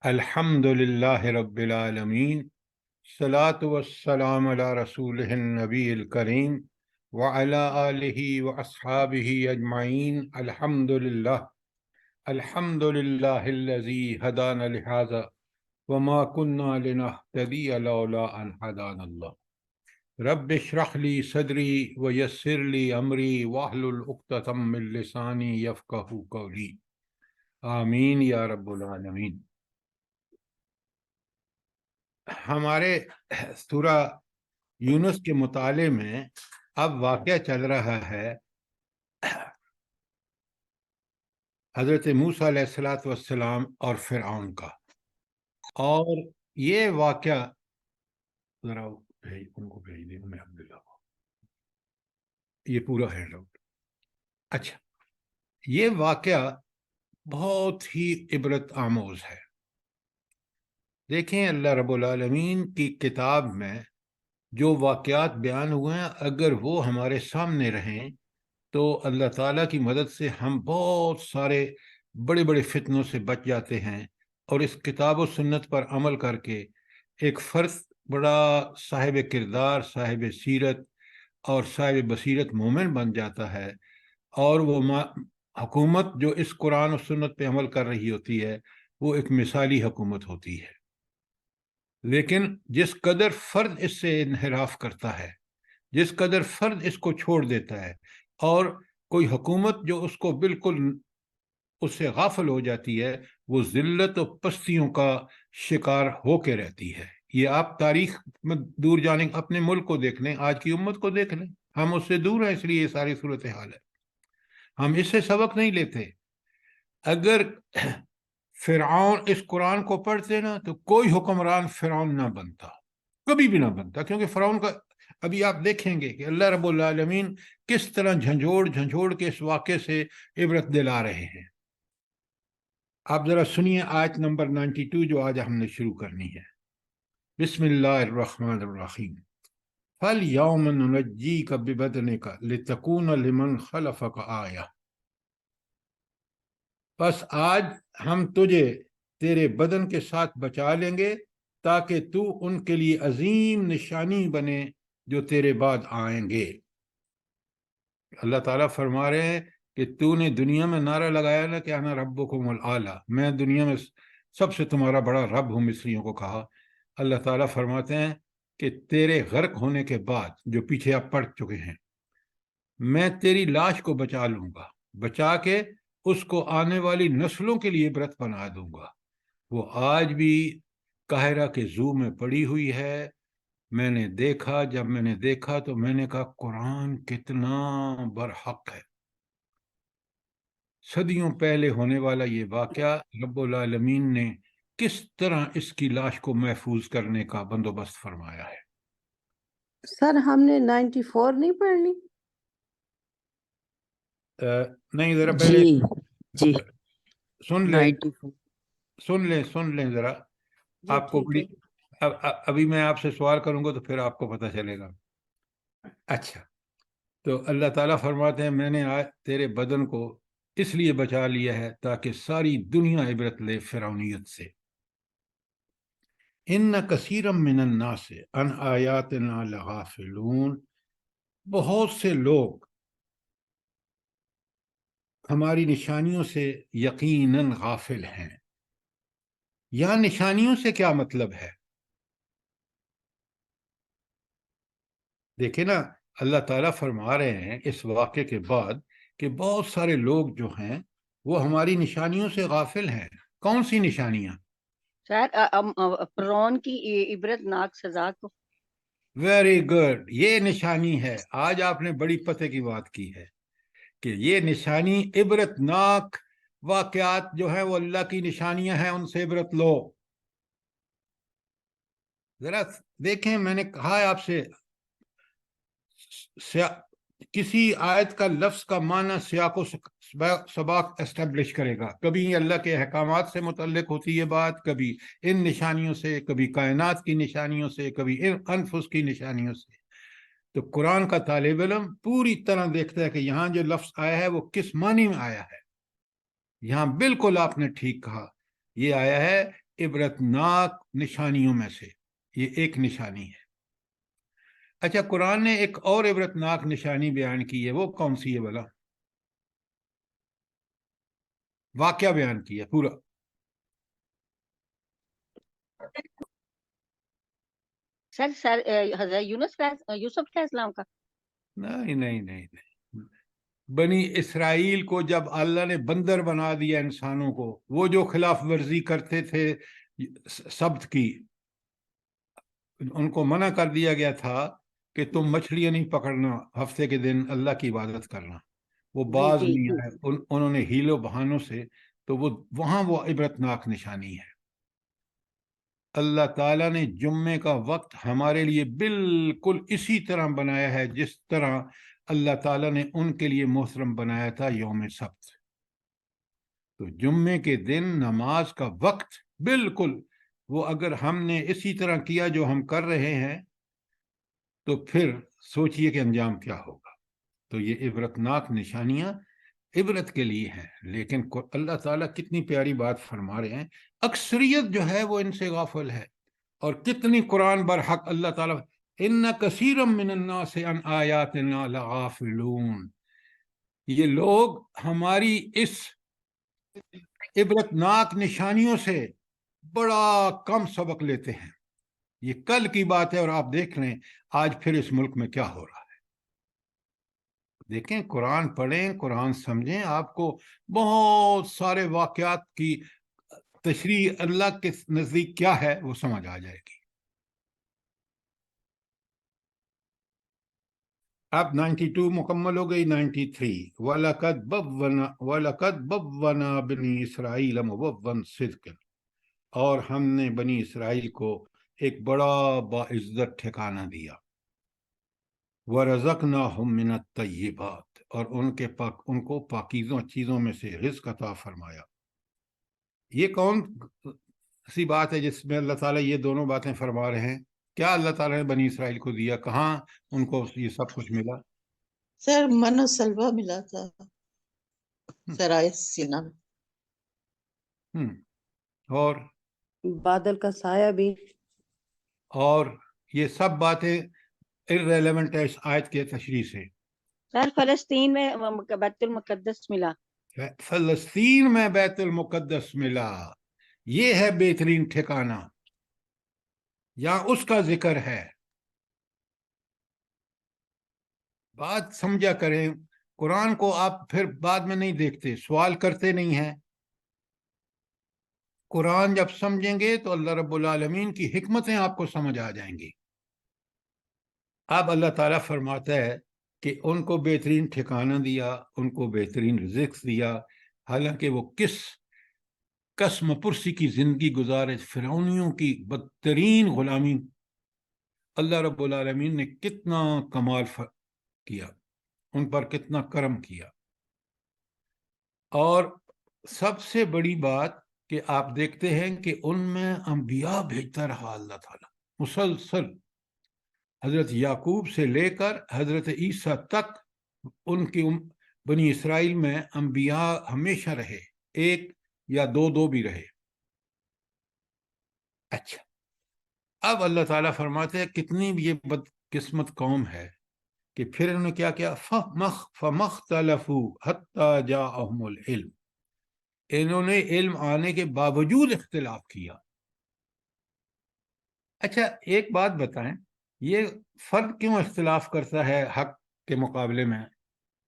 الحمدللہ رب العالمین الصلاۃ والسلام علی رسولہ النبی الکریم وعلی آلہ واصحابہ اجمعین۔ الحمدللہ الذی ہدانا لہذا وما کنا لنہتدی لولا ان ہدانا اللہ۔ رب اشرح لی صدری ویسر لی امری واحلل عقدۃ من لسانی یفقہوا قولی، آمین یا رب العالمین۔ ہمارے سورہ یونس کے مطالعے میں اب واقعہ چل رہا ہے حضرت موسیٰ علیہ السلام اور فرعون کا، اور یہ واقعہ ذرا ان کو بھیج دیں میں عبداللہ کو، یہ پورا ہینڈ آؤٹ۔ اچھا، یہ واقعہ بہت ہی عبرت آموز ہے۔ دیکھیں، اللہ رب العالمین کی کتاب میں جو واقعات بیان ہوئے ہیں، اگر وہ ہمارے سامنے رہیں تو اللہ تعالیٰ کی مدد سے ہم بہت سارے بڑے بڑے فتنوں سے بچ جاتے ہیں، اور اس کتاب و سنت پر عمل کر کے ایک فرد بڑا صاحب کردار، صاحب سیرت اور صاحب بصیرت مومن بن جاتا ہے، اور وہ حکومت جو اس قرآن و سنت پہ عمل کر رہی ہوتی ہے وہ ایک مثالی حکومت ہوتی ہے۔ لیکن جس قدر فرد اس سے انحراف کرتا ہے، جس قدر فرد اس کو چھوڑ دیتا ہے، اور کوئی حکومت جو اس کو بالکل اس سے غافل ہو جاتی ہے، وہ ذلت و پستیوں کا شکار ہو کے رہتی ہے۔ یہ آپ تاریخ میں دور جانے، اپنے ملک کو دیکھ لیں، آج کی امت کو دیکھ لیں، ہم اس سے دور ہیں، اس لیے یہ ساری صورتحال ہے۔ ہم اس سے سبق نہیں لیتے۔ اگر فرعون اس قرآن کو پڑھتے نا تو کوئی حکمران فرعون نہ بنتا، کبھی بھی نہ بنتا، کیونکہ فرعون کا ابھی آپ دیکھیں گے کہ اللہ رب العالمین کس طرح جھنجھوڑ کے اس واقعے سے عبرت دلا رہے ہیں۔ آپ ذرا سنیے آیت نمبر 92 جو آج ہم نے شروع کرنی ہے۔ بسم اللہ الرحمن الرحیم۔ فَالْيَوْمَ نُنَجِّيكَ بِبَدَنِكَ لِتَكُونَ لِمَنْ خَلَفَكَ آیَةً۔ بس آج ہم تجھے تیرے بدن کے ساتھ بچا لیں گے تاکہ تو ان کے لیے عظیم نشانی بنے جو تیرے بعد آئیں گے۔ اللہ تعالیٰ فرما رہے ہیں کہ تو نے دنیا میں نعرہ لگایا نا کہ انا ربکم الاعلی، میں دنیا میں سب سے تمہارا بڑا رب ہوں، مصریوں کو کہا۔ اللہ تعالیٰ فرماتے ہیں کہ تیرے غرق ہونے کے بعد، جو پیچھے آپ پڑھ چکے ہیں، میں تیری لاش کو بچا لوں گا، بچا کے اس کو آنے والی نسلوں کے لیے عبرت بنا دوں گا۔ وہ آج بھی قاہرہ کے زو میں پڑی ہوئی ہے۔ میں نے دیکھا، جب میں نے دیکھا تو میں نے کہا قرآن کتنا برحق ہے۔ صدیوں پہلے ہونے والا یہ واقعہ رب العالمین نے کس طرح اس کی لاش کو محفوظ کرنے کا بندوبست فرمایا ہے۔ سر ہم نے 94 نہیں پڑھنی؟ نہیں، ذرا پہلے جی سن لیں ذرا، آپ کو بڑی ابھی میں آپ سے سوال کروں گا تو پھر آپ کو پتہ چلے گا۔ اچھا، تو اللہ تعالیٰ فرماتے ہیں میں نے آج تیرے بدن کو اس لیے بچا لیا ہے تاکہ ساری دنیا عبرت لے فرعونیت سے۔ ان کثیرا من الناس عن آیاتنا لغافلون، بہت سے لوگ ہماری نشانیوں سے یقیناً غافل ہیں۔ یہاں نشانیوں سے کیا مطلب ہے؟ دیکھیں نا، اللہ تعالیٰ فرما رہے ہیں اس واقعے کے بعد کہ بہت سارے لوگ جو ہیں وہ ہماری نشانیوں سے غافل ہیں۔ کون سی نشانیاں؟ فرعون کی عبرت ناک سزا کو۔ ویری گڈ، یہ نشانی ہے۔ آج آپ نے بڑی پتے کی بات کی ہے کہ یہ نشانی عبرت ناک واقعات جو ہیں وہ اللہ کی نشانیاں ہیں، ان سے عبرت لو۔ ذرا دیکھیں، میں نے کہا ہے آپ سے، کسی آیت کا لفظ کا معنی سیاق و سباق اسٹیبلش کرے گا۔ کبھی اللہ کے احکامات سے متعلق ہوتی ہے بات، کبھی ان نشانیوں سے، کبھی کائنات کی نشانیوں سے، کبھی ان انفس کی نشانیوں سے۔ تو قرآن کا طالب علم پوری طرح دیکھتا ہے کہ یہاں جو لفظ آیا ہے وہ کس معنی میں آیا ہے۔ یہاں بالکل آپ نے ٹھیک کہا، یہ آیا ہے عبرتناک نشانیوں میں سے یہ ایک نشانی ہے۔ اچھا، قرآن نے ایک اور عبرتناک نشانی بیان کی ہے، وہ کون سی ہے بھلا؟ واقعہ بیان کیا پورا۔ سر حضرت یوسف علیہ السلام کا؟ نہیں نہیں نہیں نہیں، بنی اسرائیل کو جب اللہ نے بندر بنا دیا انسانوں کو، وہ جو خلاف ورزی کرتے تھے سبت کی، ان کو منع کر دیا گیا تھا کہ تم مچھلیاں نہیں پکڑنا، ہفتے کے دن اللہ کی عبادت کرنا۔ وہ باز جی نہیں جی آئے، انہوں نے ہیلو بہانوں سے، تو وہاں وہ عبرتناک نشانی ہے۔ اللہ تعالیٰ نے جمعے کا وقت ہمارے لیے بالکل اسی طرح بنایا ہے جس طرح اللہ تعالیٰ نے ان کے لیے محترم بنایا تھا یوم سبت۔ تو جمعے کے دن نماز کا وقت بالکل وہ اگر ہم نے اسی طرح کیا جو ہم کر رہے ہیں تو پھر سوچئے کہ انجام کیا ہوگا۔ تو یہ عبرتناک نشانیاں عبرت کے لیے ہیں، لیکن اللہ تعالیٰ کتنی پیاری بات فرما رہے ہیں۔ اکثریت جو ہے وہ ان سے غافل ہے، اور کتنی قرآن برحق اللہ تعالیٰ ان کثیر من الناس عن آیاتنا لغافلون، یہ لوگ ہماری اس عبرتناک نشانیوں سے بڑا کم سبق لیتے ہیں۔ یہ کل کی بات ہے، اور آپ دیکھ لیں آج پھر اس ملک میں کیا ہو رہا ہے۔ دیکھیں، قرآن پڑھیں، قرآن سمجھیں، آپ کو بہت سارے واقعات کی تشریح اللہ کے نزدیک کیا ہے وہ سمجھ آ جائے گی۔ اب 92 مکمل ہو گئی، 93 وَلَقَدْ بَوَّنَا بَنِي إِسْرَائِيلَ مُبَوًّا صِدْقٍ، اور ہم نے بنی اسرائیل کو ایک بڑا باعزت ٹھکانہ دیا۔ وَرَزَقْنَاهُم مِّنَ الطَّيِّبَاتِ، اور ان کو پاکیزہ چیزوں میں سے رزق عطا فرمایا۔ یہ کون سی بات ہے جس میں اللہ تعالیٰ یہ دونوں باتیں فرما رہے ہیں؟ کیا اللہ تعالیٰ نے بنی اسرائیل کو دیا؟ کہاں ان کو یہ سب کچھ ملا؟ سر من و سلوہ ملا تھا سرائے سینا میں۔ اور بادل کا سایہ بھی۔ اور یہ سب باتیں irrelevant ہے اس آیت کے تشریح سے۔ سر فلسطین میں بیت المقدس ملا۔ فلسطین میں بیت المقدس ملا، یہ ہے بہترین ٹھکانہ، یہاں اس کا ذکر ہے۔ بات سمجھا کریں، قرآن کو آپ پھر بعد میں نہیں دیکھتے، سوال کرتے نہیں ہیں۔ قرآن جب سمجھیں گے تو اللہ رب العالمین کی حکمتیں آپ کو سمجھ آ جائیں گی۔ اب اللہ تعالیٰ فرماتا ہے کہ ان کو بہترین ٹھکانہ دیا، ان کو بہترین رزق دیا، حالانکہ وہ کس قسم پرسی کی زندگی گزارے، فرعونیوں کی بدترین غلامی۔ اللہ رب العالمین نے کتنا کمال کیا، ان پر کتنا کرم کیا۔ اور سب سے بڑی بات کہ آپ دیکھتے ہیں کہ ان میں انبیاء بھیجتا رہا اللہ تعالیٰ مسلسل، حضرت یعقوب سے لے کر حضرت عیسیٰ تک ان کی بنی اسرائیل میں انبیاء ہمیشہ رہے، ایک یا دو بھی رہے۔ اچھا، اب اللہ تعالیٰ فرماتے ہیں کتنی یہ بدقسمت قوم ہے کہ پھر انہوں نے کیا کیا، فَمَخْتَلَفُوا حَتَّى جَاءَهُمُ الْعِلْمُ، انہوں نے علم آنے کے باوجود اختلاف کیا۔ اچھا، ایک بات بتائیں، یہ فرد کیوں اختلاف کرتا ہے حق کے مقابلے میں؟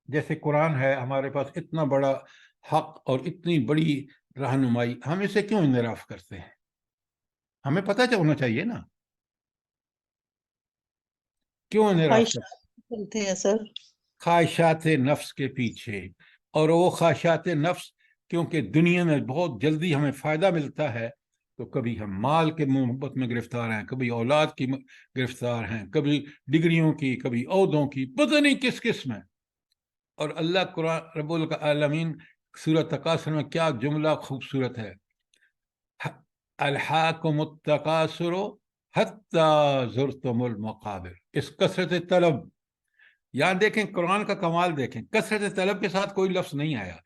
جیسے قرآن ہے ہمارے پاس، اتنا بڑا حق اور اتنی بڑی رہنمائی، ہم اسے کیوں انحراف کرتے ہیں؟ ہمیں پتہ ہونا چاہیے نا، کیوں انحراف کرتے چلتے ہیں سر؟ خواہشات نفس کے پیچھے، اور وہ خواہشات نفس کیونکہ دنیا میں بہت جلدی ہمیں فائدہ ملتا ہے، تو کبھی ہم مال کے محبت میں گرفتار ہیں، کبھی اولاد کی گرفتار ہیں، کبھی ڈگریوں کی، کبھی عہدوں کی، پتہ نہیں کس کس میں۔ اور اللہ قرآن رب العالمین سورۃ تکاثر میں کیا جملہ خوبصورت ہے، الہاکم التکاثر حتی زرتم المقابر، اس کثرت طلب، یہاں دیکھیں قرآن کا کمال دیکھیں، کثرت طلب کے ساتھ کوئی لفظ نہیں آیا،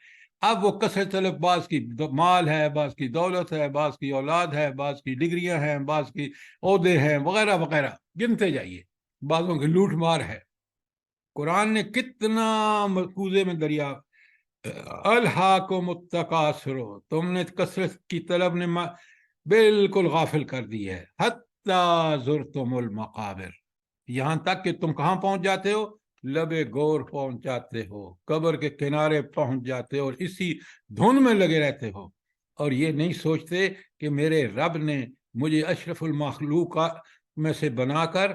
اب وہ کثرت طلب، بعض کی مال ہے، بعض کی دولت ہے، بعض کی اولاد ہے، بعض کی ڈگریاں ہیں، بعض کی عہدے ہیں، وغیرہ وغیرہ، گنتے جائیے، بعضوں کی لوٹ مار ہے۔ قرآن نے کتنا مقوضے میں دریا، الہاکم التکاثر، تم نے کثرت کی طلب نے بالکل غافل کر دی ہے، حتی زرتم المقابر، یہاں تک کہ تم کہاں پہنچ جاتے ہو؟ لبے گور پہنچ جاتے ہو، قبر کے کنارے پہنچ جاتے ہو، اور اسی دھن میں لگے رہتے ہو، اور یہ نہیں سوچتے کہ میرے رب نے مجھے اشرف المخلوقات میں سے بنا کر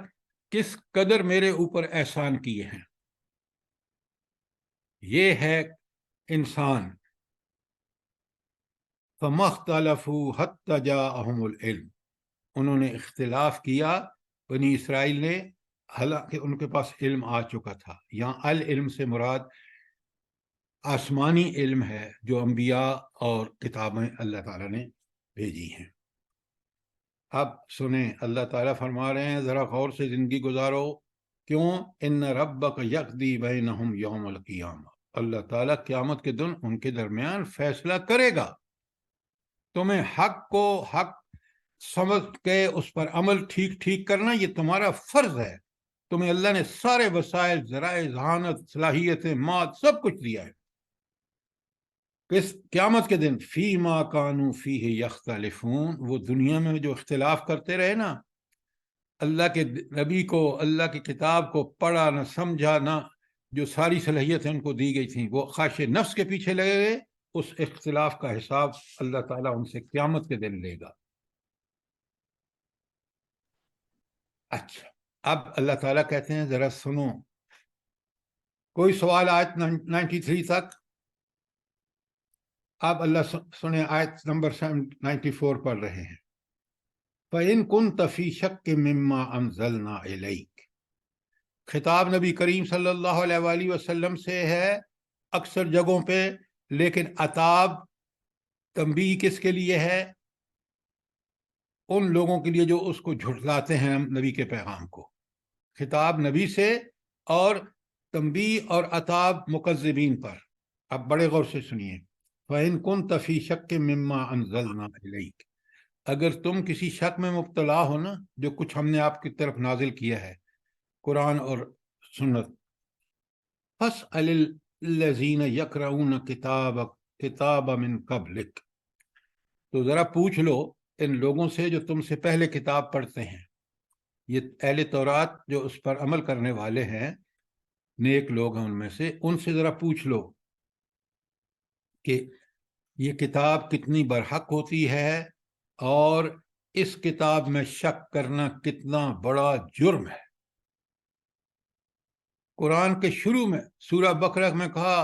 کس قدر میرے اوپر احسان کیے ہیں۔ یہ ہے انسان۔ فَمَا اخْتَلَفُوا حَتَّى جَاءَهُمُ الْعِلْمُ، انہوں نے اختلاف کیا بنی اسرائیل نے، حالانکہ ان کے پاس علم آ چکا تھا۔ یہاں العلم سے مراد آسمانی علم ہے جو انبیاء اور کتابیں اللہ تعالیٰ نے بھیجی ہیں۔ اب سنیں، اللہ تعالیٰ فرما رہے ہیں ذرا غور سے زندگی گزارو۔ کیوں؟ ان ربک یقضی بینہم یوم القیامہ، اللہ تعالیٰ قیامت کے دن ان کے درمیان فیصلہ کرے گا۔ تمہیں حق کو حق سمجھ کے اس پر عمل ٹھیک کرنا یہ تمہارا فرض ہے۔ تمہیں اللہ نے سارے وسائل، ذرائع ذہانت، صلاحیتیں، ماد، سب کچھ دیا ہے۔ کس قیامت کے دن فیما کانوا فیہ یختلفون، وہ دنیا میں جو اختلاف کرتے رہے نا، اللہ کے نبی کو، اللہ کی کتاب کو پڑھا نہ سمجھا نہ، جو ساری صلاحیتیں ان کو دی گئی تھیں، وہ خواہش نفس کے پیچھے لگے گئے، اس اختلاف کا حساب اللہ تعالیٰ ان سے قیامت کے دن لے گا۔ اچھا، اب اللہ تعالیٰ کہتے ہیں ذرا سنو، کوئی سوال آیت 93 تک؟ اب اللہ سنیں، آیت نمبر 94 پڑھ رہے ہیں۔ فَإِن كُنتَ فِي شَكٍّ مِّمَّا أَنزَلْنَا إِلَيْكَ، خطاب نبی کریم صلی اللہ علیہ وآلہ وسلم سے ہے اکثر جگہوں پہ، لیکن عتاب تنبیہ کس کے لیے ہے؟ ان لوگوں کے لیے جو اس کو جھٹلاتے ہیں نبی کے پیغام کو۔ خطاب نبی سے، اور تنبیہ اور عتاب مکذبین پر۔ اب بڑے غور سے سنیے۔ فَإِن كُنتَ فِي شَكٍّ مِّمَّا أَنزَلْنَا إِلَيْكَ، اگر تم کسی شک میں مبتلا ہو نا، جو کچھ ہم نے آپ کی طرف نازل کیا ہے، قرآن اور سنت، فَاسْأَلِ الَّذِينَ يَقْرَؤُونَ الْكِتَابَ مِن قَبْلِكَ، تو ذرا پوچھ لو ان لوگوں سے جو تم سے پہلے کتاب پڑھتے ہیں، یہ اہل تورات جو اس پر عمل کرنے والے ہیں، نیک لوگ ہیں ان میں سے، ان سے ذرا پوچھ لو کہ یہ کتاب کتنی برحق ہوتی ہے، اور اس کتاب میں شک کرنا کتنا بڑا جرم ہے۔ قرآن کے شروع میں سورہ بقرہ میں کہا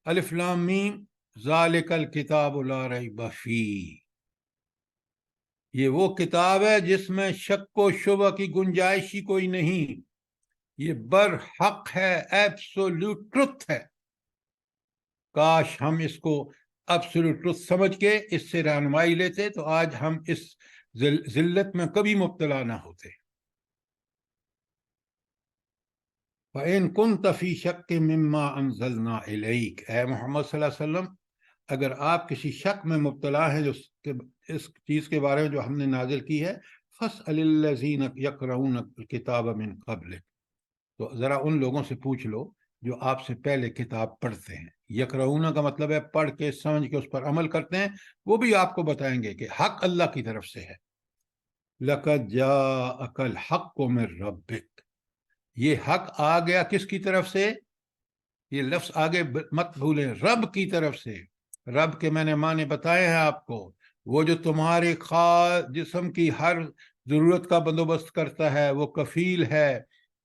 الف لام میم ذالک الکتاب لا ریب فیہ، یہ وہ کتاب ہے جس میں شک و شبہ کی گنجائش ہی کوئی نہیں، یہ برحق ہے، ایبسولوٹ ٹروتھ ہے۔ کاش ہم اس کو ایبسولوٹ ٹروتھ سمجھ کے اس سے رہنمائی لیتے تو آج ہم اس ذلت میں کبھی مبتلا نہ ہوتے۔ فَإِن كُنتَ فِي شَكٍّ مِّمَّا أَنزَلْنَا إِلَيْكَ، اے محمد صلی اللہ علیہ وسلم، اگر آپ کسی شک میں مبتلا ہیں جو اس چیز کے بارے میں جو ہم نے نازل کی ہے، فَاسْأَلِ الَّذِينَ يَقْرَؤُونَ الْكِتَابَ مِن قَبْلِكَ، تو ذرا ان لوگوں سے پوچھ لو جو آپ سے پہلے کتاب پڑھتے ہیں۔ یقرؤون کا مطلب ہے پڑھ کے سمجھ کے اس پر عمل کرتے ہیں، وہ بھی آپ کو بتائیں گے کہ حق اللہ کی طرف سے ہے۔ لَقَدْ جَاءَكَ الْحَقُّ مِن رَبِّكَ، یہ حق آ گیا کس کی طرف سے؟ یہ لفظ آگے مت بھولیں، رب کی طرف سے۔ رب کے میں نے معنی بتائے ہیں آپ کو، وہ جو تمہارے خاص جسم کی ہر ضرورت کا بندوبست کرتا ہے، وہ کفیل ہے،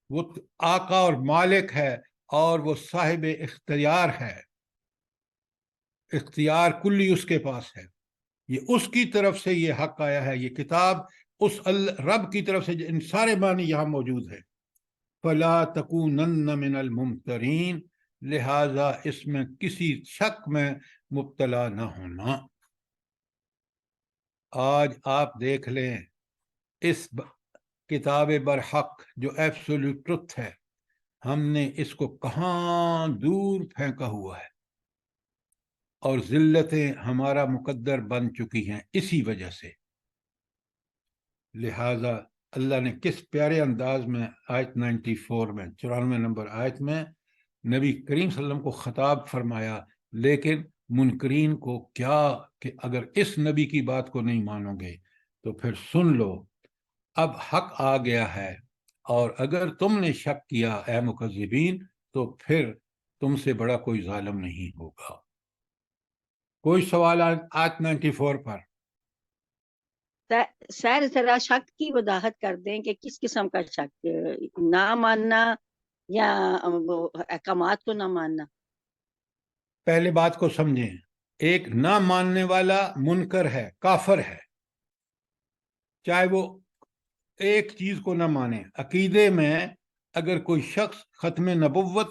وہ آقا اور مالک ہے، اور وہ صاحب اختیار ہے، اختیار کلی اس کے پاس ہے۔ یہ اس کی طرف سے یہ حق آیا ہے، یہ کتاب اس رب کی طرف سے، ان سارے معنی یہاں موجود ہے۔ فَلَا تَكُونَنَّ مِنَ الْمُمْتَرِينَ، لہذا اس میں کسی شک میں مبتلا نہ ہونا۔ آج آپ دیکھ لیں اس کتاب برحق جو ایبسولوٹ ٹروتھ ہے، ہم نے اس کو کہاں دور پھینکا ہوا ہے۔ اور ذلتیں ہمارا مقدر بن چکی ہیں اسی وجہ سے. لہذا اللہ نے کس پیارے انداز میں آیت 94 میں 94 نمبر آیت میں نبی کریم صلی اللہ علیہ وسلم کو خطاب فرمایا. لیکن منکرین کو کیا کہ اگر اس نبی کی بات کو نہیں مانو گے تو پھر سن لو، اب حق آ گیا ہے، اور اگر تم نے شک کیا اے مکذبین تو پھر تم سے بڑا کوئی ظالم نہیں ہوگا. کوئی سوال آیت 94 پر؟ سر ذرا شک کی وضاحت کر دیں کہ کس قسم کا شک، نہ ماننا یا احکامات کو نہ ماننا؟ پہلے بات کو سمجھیں. ایک نہ ماننے والا منکر ہے، کافر ہے، چاہے وہ ایک چیز کو نہ مانے. عقیدے میں اگر کوئی شخص ختم نبوت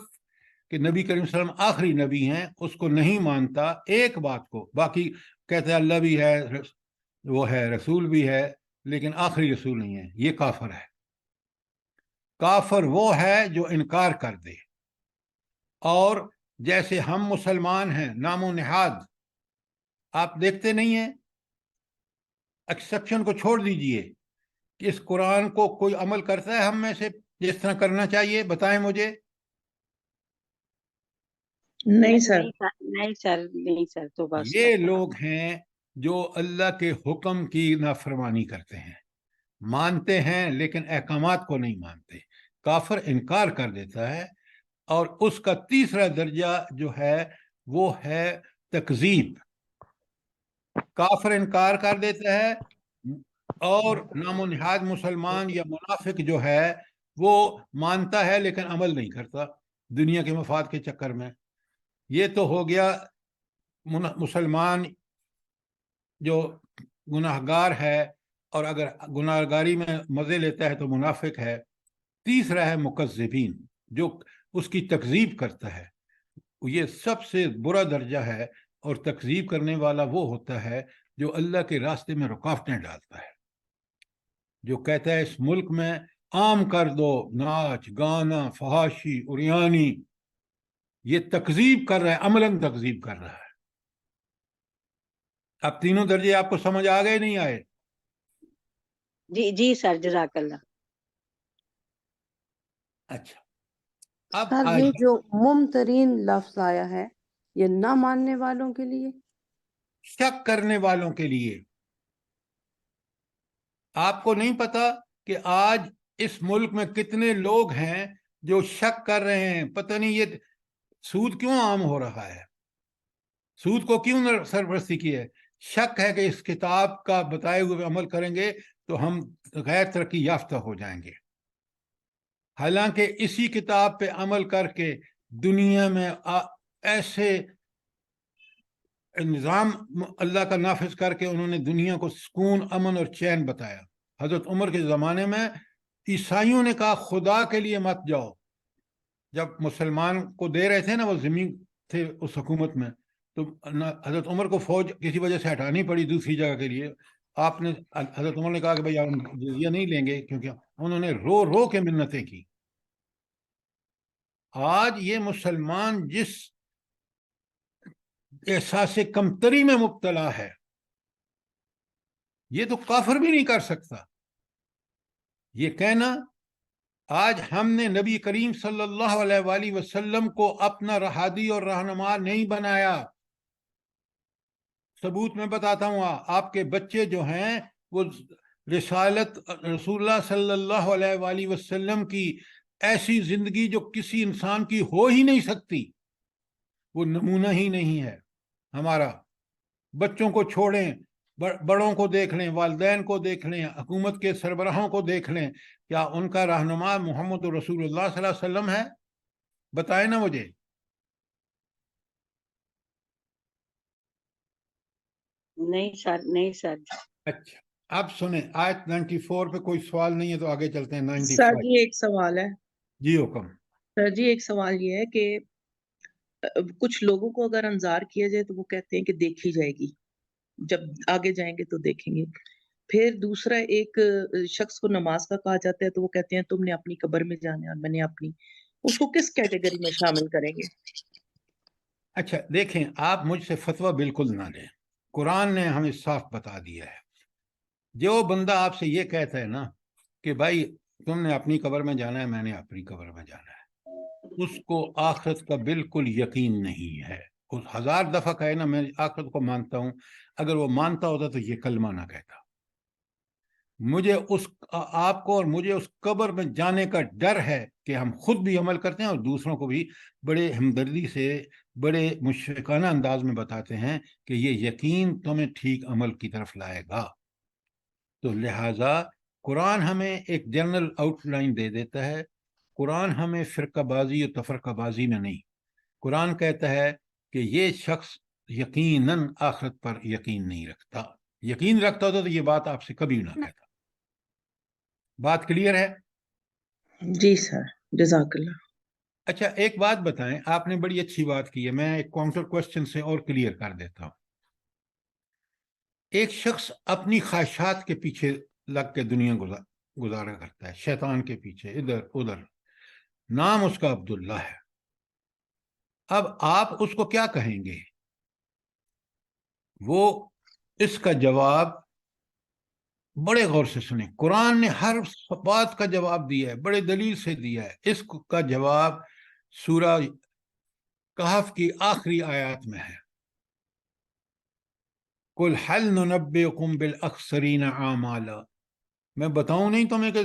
کہ نبی کریم صلی اللہ علیہ وسلم آخری نبی ہیں اس کو نہیں مانتا، ایک بات کو، باقی کہتے ہیں اللہ بھی ہے، وہ ہے، رسول بھی ہے، لیکن آخری رسول نہیں ہے، یہ کافر ہے. کافر وہ ہے جو انکار کر دے. اور جیسے ہم مسلمان ہیں نام و نہاد، آپ دیکھتے نہیں ہیں، ایکسیپشن کو چھوڑ دیجئے کہ اس قرآن کو کوئی عمل کرتا ہے ہم میں سے جس طرح کرنا چاہیے؟ بتائیں مجھے. نہیں سر. نہیں سر، نہیں سر، تو بس یہ لوگ ہیں جو اللہ کے حکم کی نافرمانی کرتے ہیں، مانتے ہیں لیکن احکامات کو نہیں مانتے. کافر انکار کر دیتا ہے، اور اس کا تیسرا درجہ جو ہے وہ ہے تکذیب. کافر انکار کر دیتا ہے، اور نام و نہاد مسلمان یا منافق جو ہے وہ مانتا ہے لیکن عمل نہیں کرتا دنیا کے مفاد کے چکر میں. یہ تو ہو گیا مسلمان جو گناہ گار ہے، اور اگر گناہ گاری میں مزے لیتا ہے تو منافق ہے. تیسرا ہے مکذبین، جو اس کی تکذیب کرتا ہے. یہ سب سے برا درجہ ہے، اور تکذیب کرنے والا وہ ہوتا ہے جو اللہ کے راستے میں رکاوٹیں ڈالتا ہے، جو کہتا ہے اس ملک میں عام کر دو ناچ گانا فحاشی اریانی. یہ تکذیب کر رہا ہے، عملاً تکذیب کر رہا ہے. اب تینوں درجے آپ کو سمجھ آ گئے نہیں آئے؟ جی جی سر، جزاک اللہ. اچھا، اب سر یہ جو ممترین لفظ آیا ہے یہ نہ ماننے والوں کے لیے، شک کرنے والوں کے لیے. آپ کو نہیں پتا کہ آج اس ملک میں کتنے لوگ ہیں جو شک کر رہے ہیں، پتہ نہیں یہ سود کیوں عام ہو رہا ہے، سود کو کیوں سرپرستی کی ہے؟ شک ہے کہ اس کتاب کا بتائے ہوئے عمل کریں گے تو ہم غیر ترقی یافتہ ہو جائیں گے. حالانکہ اسی کتاب پہ عمل کر کے دنیا میں ایسے نظام اللہ کا نافذ کر کے انہوں نے دنیا کو سکون، امن اور چین بتایا. حضرت عمر کے زمانے میں عیسائیوں نے کہا خدا کے لیے مت جاؤ. جب مسلمان کو دے رہے تھے نا وہ زمین تھے اس حکومت میں، تو حضرت عمر کو فوج کسی وجہ سے ہٹانی پڑی دوسری جگہ کے لیے. آپ نے حضرت عمر نے کہا کہ بھائی ہم جزیہ نہیں لیں گے، کیونکہ انہوں نے رو رو کے منتیں کی. آج یہ مسلمان جس احساس کمتری میں مبتلا ہے، یہ تو کافر بھی نہیں کر سکتا. یہ کہنا آج ہم نے نبی کریم صلی اللہ علیہ وآلہ وسلم کو اپنا رہادی اور رہنما نہیں بنایا. ثبوت میں بتاتا ہوں، آپ کے بچے جو ہیں وہ رسالت رسول اللہ صلی اللہ علیہ وآلہ وسلم کی ایسی زندگی جو کسی انسان کی ہو ہی نہیں سکتی، وہ نمونہ ہی نہیں ہے ہمارا. بچوں کو چھوڑیں، بڑوں کو دیکھ لیں، والدین کو دیکھ لیں، حکومت کے سربراہوں کو دیکھ لیں، کیا ان کا رہنما محمد رسول اللہ صلی اللہ علیہ وسلم ہے؟ بتائیں نا مجھے. نہیں سر، نہیں سر. اچھا، اب سنیں آیت 94 پہ کوئی سوال نہیں ہے تو آگے چلتے ہیں. سر 95. جی ایک سوال ہے. جی حکم. سر جی ایک سوال یہ ہے کہ کچھ لوگوں کو اگر انذار کیا جائے تو وہ کہتے ہیں کہ دیکھی جائے گی، جب آگے جائیں گے تو دیکھیں گے. پھر دوسرا ایک شخص کو نماز کا کہا جاتا ہے تو وہ کہتے ہیں تم نے اپنی قبر میں جانا ہے اور میں نے اپنی. اس کو کس کیٹیگری میں شامل کریں گے؟ اچھا دیکھیں، آپ مجھ سے فتویٰ بالکل نہ لیں، قرآن نے ہمیں صاف بتا دیا ہے. جو بندہ آپ سے یہ کہتا ہے نا کہ بھائی تم نے اپنی قبر میں جانا ہے، میں نے اپنی قبر میں جانا ہے، اس کو آخرت کا بالکل یقین نہیں ہے. اس 1000 دفعہ کہے نا میں آخرت کو مانتا ہوں، اگر وہ مانتا ہوتا تو یہ کلمہ نہ کہتا. مجھے آپ کو اور مجھے اس قبر میں جانے کا ڈر ہے کہ ہم خود بھی عمل کرتے ہیں اور دوسروں کو بھی بڑے ہمدردی سے، بڑے مشفقانہ انداز میں بتاتے ہیں کہ یہ یقین تمہیں ٹھیک عمل کی طرف لائے گا. تو لہٰذا قرآن ہمیں ایک جنرل آؤٹ لائن دے دیتا ہے. قرآن ہمیں فرقہ بازی اور تفرقہ بازی میں نہیں. قرآن کہتا ہے کہ یہ شخص یقیناً آخرت پر یقین نہیں رکھتا. یقین رکھتا ہوتا تو یہ بات آپ سے کبھی نہ کہتا. بات کلیئر ہے؟ جی سر، جزاک اللہ. اچھا ایک بات بتائیں، آپ نے بڑی اچھی بات کی ہے، میں ایک کاؤنٹر کوشچن سے اور کلیئر کر دیتا ہوں. ایک شخص اپنی خواہشات کے پیچھے لگ کے دنیا گزارا کرتا ہے، شیطان کے پیچھے ادھر ادھر. نام اس کا عبداللہ ہے. اب آپ اس کو کیا کہیں گے؟ وہ اس کا جواب بڑے غور سے سنیں، قرآن نے ہر بات کا جواب دیا ہے، بڑے دلیل سے دیا ہے. اس کا جواب سورہ کہف کی آخری آیات میں ہے. قُلْ هَلْ نُنَبِّئُكُمْ بِالْأَخْسَرِينَ أَعْمَالًا. میں بتاؤں نہیں تمہیں کہ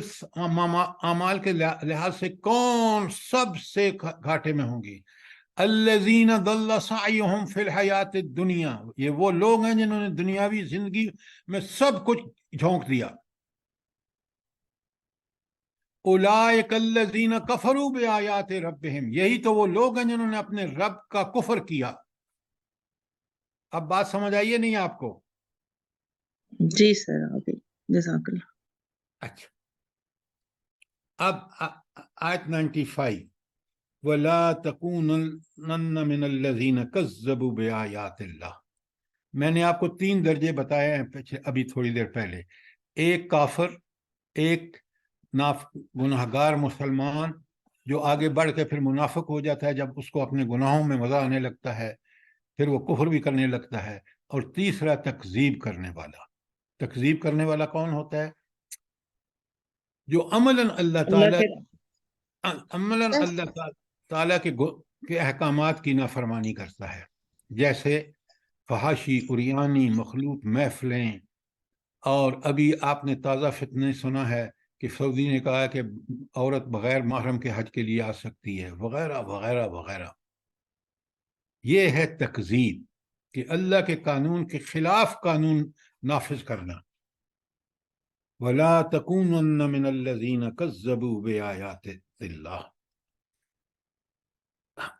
اعمال کے لحاظ سے کون سب سے گھاٹے میں ہوں گی؟ الَّذِينَ ضَلَّ سَعْيُهُمْ فِي الْحَيَاةِ الدُّنْيَا. یہ وہ لوگ ہیں جنہوں نے دنیاوی زندگی میں سب کچھ جھونک دیا. اولئک الذین کفروا بآیات ربہم. یہی تو وہ لوگ ہیں جنہوں نے اپنے رب کا کفر کیا. اب بات سمجھ آئیے نہیں آپ کو؟ جی سر، ابھی جزاک اللہ. اچھا اب آیت 95 وَلَا تَكُونَنَّ مِنَ الَّذِينَ كَذَّبُوا بِآيَاتِ اللَّهِ. میں نے آپ کو 3 درجے بتائے ہیں ابھی تھوڑی دیر پہلے. ایک کافر، ایک گناہگار مسلمان جو آگے بڑھ کے پھر منافق ہو جاتا ہے جب اس کو اپنے گناہوں میں مزہ آنے لگتا ہے، پھر وہ کفر بھی کرنے لگتا ہے. اور تیسرا تکذیب کرنے والا. تکذیب کرنے والا کون ہوتا ہے؟ جو عملاً اللہ تعالیٰ کے احکامات کی نافرمانی کرتا ہے، جیسے فحاشی، عریانی، مخلوط محفلیں. اور ابھی آپ نے تازہ فتنے سنا ہے کہ سعودی نے کہا کہ عورت بغیر محرم کے حج کے لیے آ سکتی ہے، وغیرہ وغیرہ وغیرہ. یہ ہے تکذیب، کہ اللہ کے قانون کے خلاف قانون نافذ کرنا. وَلَا تَكُونَنَّ مِنَ الَّذِينَ كَذَّبُوا بِآيَاتِ اللَّهِ.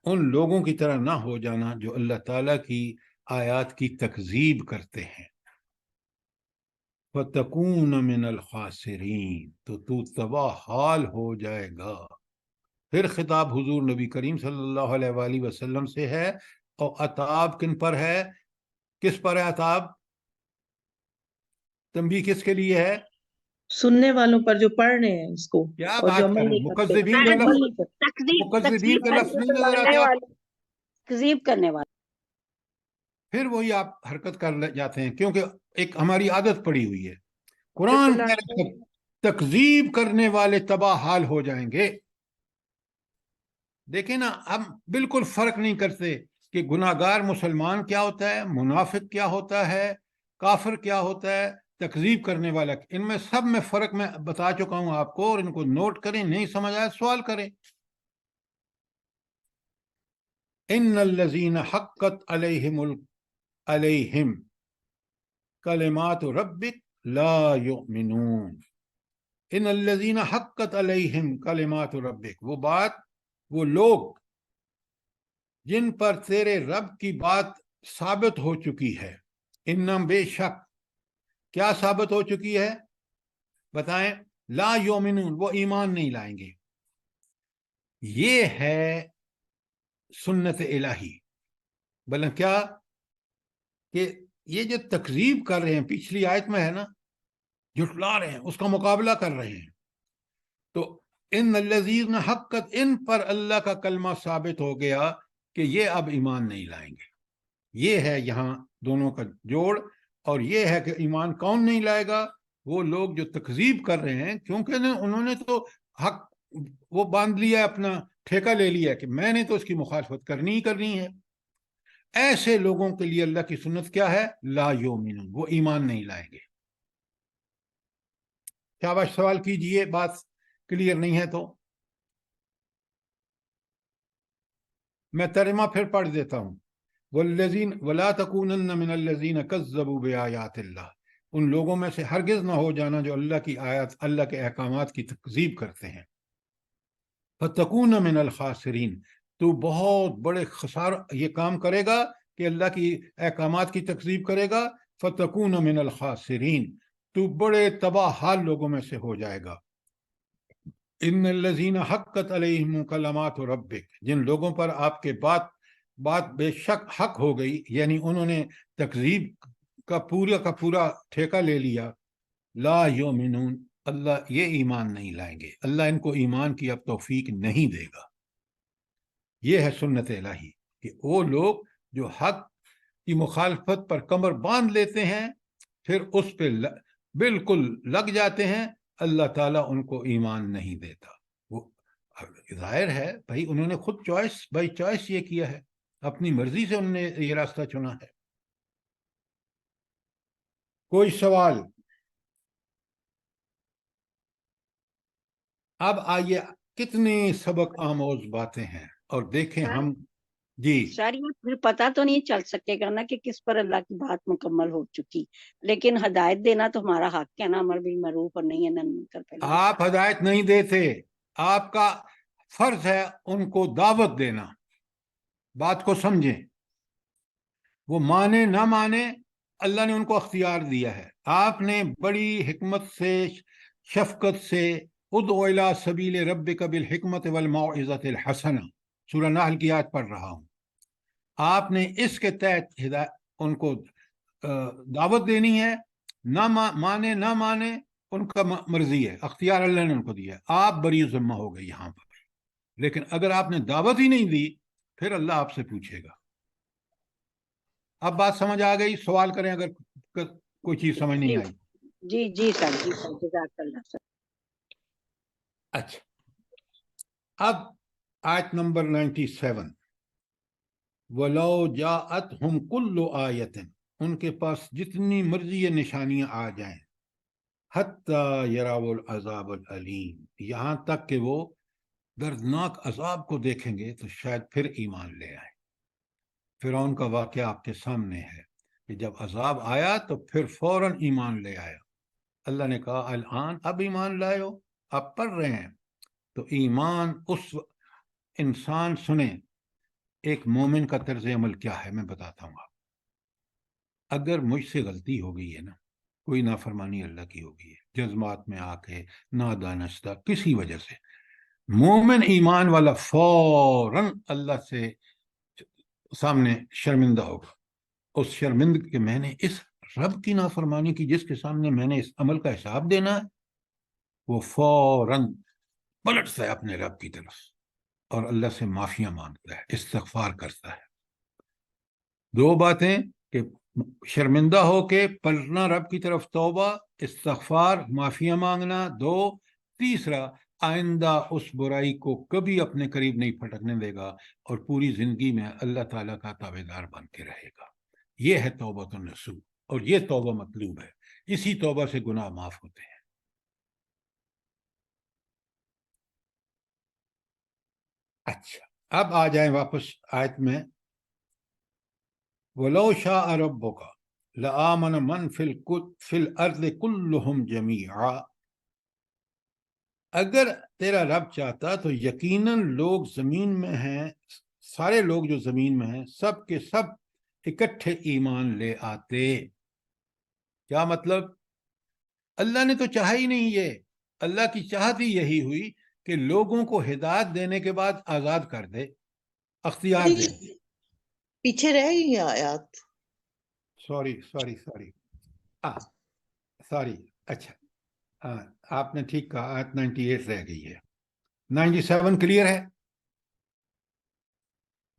ان لوگوں کی طرح نہ ہو جانا جو اللہ تعالیٰ کی آیات کی تکذیب کرتے ہیں. فَتَكُونَ مِنَ الْخَاسِرِينَ. تو تباہ حال ہو جائے گا. پھر خطاب حضور نبی کریم صلی اللہ علیہ وآلہ وسلم سے ہے، اور عتاب کن پر ہے؟ کس پر ہے عتاب؟ تنبیہ کس کے لیے ہے؟ سننے والوں پر جو پڑھ رہے ہیں اس کو کیا اور جو بات عمل کر رہے نہیں ہیں؟ کرتے. مکذبین کا لفظ، مکذبین تکذیب کا لفظ نہیں نظر آتے آپ کو؟ تکذیب کرنے والا. پھر وہی آپ حرکت کر جاتے ہیں، کیونکہ ایک ہماری عادت پڑی ہوئی ہے. قرآن کہہ رہا ہے تکذیب کرنے والے تباہ حال ہو جائیں گے. دیکھیں نا، ہم بالکل فرق نہیں کرتے کہ گناہگار مسلمان کیا ہوتا ہے، منافق کیا ہوتا ہے، کافر کیا ہوتا ہے، تکذیب کرنے والا. ان میں سب میں فرق میں بتا چکا ہوں آپ کو، اور ان کو نوٹ کریں. نہیں سمجھ آیا سوال کریں. ان الذین حقت علیہم کلمات ربک لا یؤمنون. ان الذین حقت علیہم کلمات ربک، وہ بات، وہ لوگ جن پر تیرے رب کی بات ثابت ہو چکی ہے. انم، بے شک. کیا ثابت ہو چکی ہے؟ بتائیں. لا یؤمنون، وہ ایمان نہیں لائیں گے. یہ ہے سنت الہی. بلکہ کیا کہ یہ جو تکذیب کر رہے ہیں، پچھلی آیت میں ہے نا، جھٹلا رہے ہیں، اس کا مقابلہ کر رہے ہیں. تو ان الذین حقت، ان پر اللہ کا کلمہ ثابت ہو گیا کہ یہ اب ایمان نہیں لائیں گے. یہ ہے یہاں دونوں کا جوڑ. اور یہ ہے کہ ایمان کون نہیں لائے گا؟ وہ لوگ جو تکذیب کر رہے ہیں، کیونکہ انہوں نے تو حق وہ باندھ لیا، اپنا ٹھیکہ لے لیا کہ میں نے تو اس کی مخالفت کرنی ہی کرنی ہے. ایسے لوگوں کے لیے اللہ کی سنت کیا ہے؟ لا یؤمنون، وہ ایمان نہیں لائیں گے. شاباش، سوال کیجئے، بات کلیئر نہیں ہے تو. میں ترجمہ پھر پڑھ دیتا ہوں. والذین ولا تکونن من الذین کذبوا بآیات اللہ، ان لوگوں میں سے ہرگز نہ ہو جانا جو اللہ کی آیات، اللہ کے احکامات کی تکذیب کرتے ہیں. فتکون من الخاسرین، تو بہت بڑے خسار یہ کام کرے گا کہ اللہ کی احکامات کی تکذیب کرے گا. فتکون من الخاسرین، تو بڑے تباہ حال لوگوں میں سے ہو جائے گا. ان الذین حقت علیہم کلمات ربک، جن لوگوں پر آپ کے بات بے شک حق ہو گئی، یعنی انہوں نے تکذیب کا پورا ٹھیکہ لے لیا. لا یؤمنون، اللہ یہ ایمان نہیں لائیں گے، اللہ ان کو ایمان کی اب توفیق نہیں دے گا. یہ ہے سنت الہی کہ وہ لوگ جو حق کی مخالفت پر کمر باندھ لیتے ہیں، پھر اس پہ بالکل لگ جاتے ہیں، اللہ تعالیٰ ان کو ایمان نہیں دیتا. وہ ظاہر ہے بھائی، انہوں نے خود بائی چوائس یہ کیا ہے، اپنی مرضی سے انہوں نے یہ راستہ چنا ہے. کوئی سوال؟ اب آئیے، کتنی سبق آموز باتیں ہیں، اور دیکھیں ہم. جی سر، یہ پھر پتہ تو نہیں چل سکے گا نا کہ کس پر اللہ کی بات مکمل ہو چکی، لیکن ہدایت دینا تو ہمارا حق ہے نا، امر بالمعروف اور نہیں منکر پہ. آپ ہدایت نہیں دیتے، آپ کا فرض ہے ان کو دعوت دینا. بات کو سمجھیں، وہ مانے نہ مانے، اللہ نے ان کو اختیار دیا ہے. آپ نے بڑی حکمت سے، شفقت سے، ادعو الی سبیل ربک بالحکمت والموعظۃ الحسنہ، سورہ نحل کی آیت پڑھ رہا ہوں. آپ نے اس کے تحت ان کو دعوت دینی ہے. نہ مانے نہ مانے ان کا مرضی ہے، اختیار اللہ نے ان کو دیا ہے. آپ بری ذمہ ہو گئے یہاں پر. لیکن اگر آپ نے دعوت ہی نہیں دی، پھر اللہ آپ سے پوچھے گا. اب بات سمجھ آ گئی؟ سوال کریں اگر کوئی چیز سمجھ نہیں آئی. جی جی سر، جی سر، جزاک اللہ سر. اچھا، اب آیت نمبر 97. وَلَوْ جَاءَتْهُمْ كُلُّ آیَةٍ، ان کے پاس جتنی مرضی نشانیاں آ جائیں، حَتَّى يَرَوْا الْعَذَابَ الْأَلِيمَ، یہاں تک کہ وہ دردناک عذاب کو دیکھیں گے تو شاید پھر ایمان لے آئیں. فرعون کا واقعہ آپ کے سامنے ہے کہ جب عذاب آیا تو پھر فوراً ایمان لے آیا. اللہ نے کہا الان اب ایمان لائے ہو، آپ پڑھ رہے ہیں. تو ایمان اس انسان، سنیں ایک مومن کا طرز عمل کیا ہے میں بتاتا ہوں. اگر مجھ سے غلطی ہو گئی ہے نا، کوئی نافرمانی اللہ کی ہو گئی ہے، جذبات میں آ کے، نادانستہ کسی وجہ سے، مومن ایمان والا فوراً اللہ سے سامنے شرمندہ ہوگا. اس شرمندہ کہ میں نے اس رب کی نافرمانی کی جس کے سامنے میں نے اس عمل کا حساب دینا ہے. وہ فوراً پلٹتا ہے اپنے رب کی طرف اور اللہ سے معافیاں مانگتا ہے، استغفار کرتا ہے. دو باتیں کہ شرمندہ ہو کے پلٹنا رب کی طرف، توبہ، استغفار، معافیاں مانگنا. دو، تیسرا، آئندہ اس برائی کو کبھی اپنے قریب نہیں پھٹکنے دے گا اور پوری زندگی میں اللہ تعالیٰ کا تابعدار بن کے رہے گا. یہ ہے توبۃ النصوح، اور یہ توبہ مطلوب ہے. اسی توبہ سے گناہ معاف ہوتے ہیں. اچھا، اب آ جائیں واپس آیت میں. وَلَوْ شَاءَ رَبُّكَ لَآمَنَ مَنْ فِي الْأَرْضِ كُلُّهُمْ جَمِيعًا، اگر تیرا رب چاہتا تو یقیناً لوگ زمین میں ہیں، سارے لوگ جو زمین میں ہیں، سب کے سب اکٹھے ایمان لے آتے. کیا مطلب؟ اللہ نے تو چاہا ہی نہیں. یہ اللہ کی چاہت ہی یہی ہوئی کہ لوگوں کو ہدایت دینے کے بعد آزاد کر دے، اختیار دے. پیچھے رہ گئی آیات. سوری اچھا، آپ نے ٹھیک کہا، آیت 98 رہ گئی ہے. 97 کلیئر ہے؟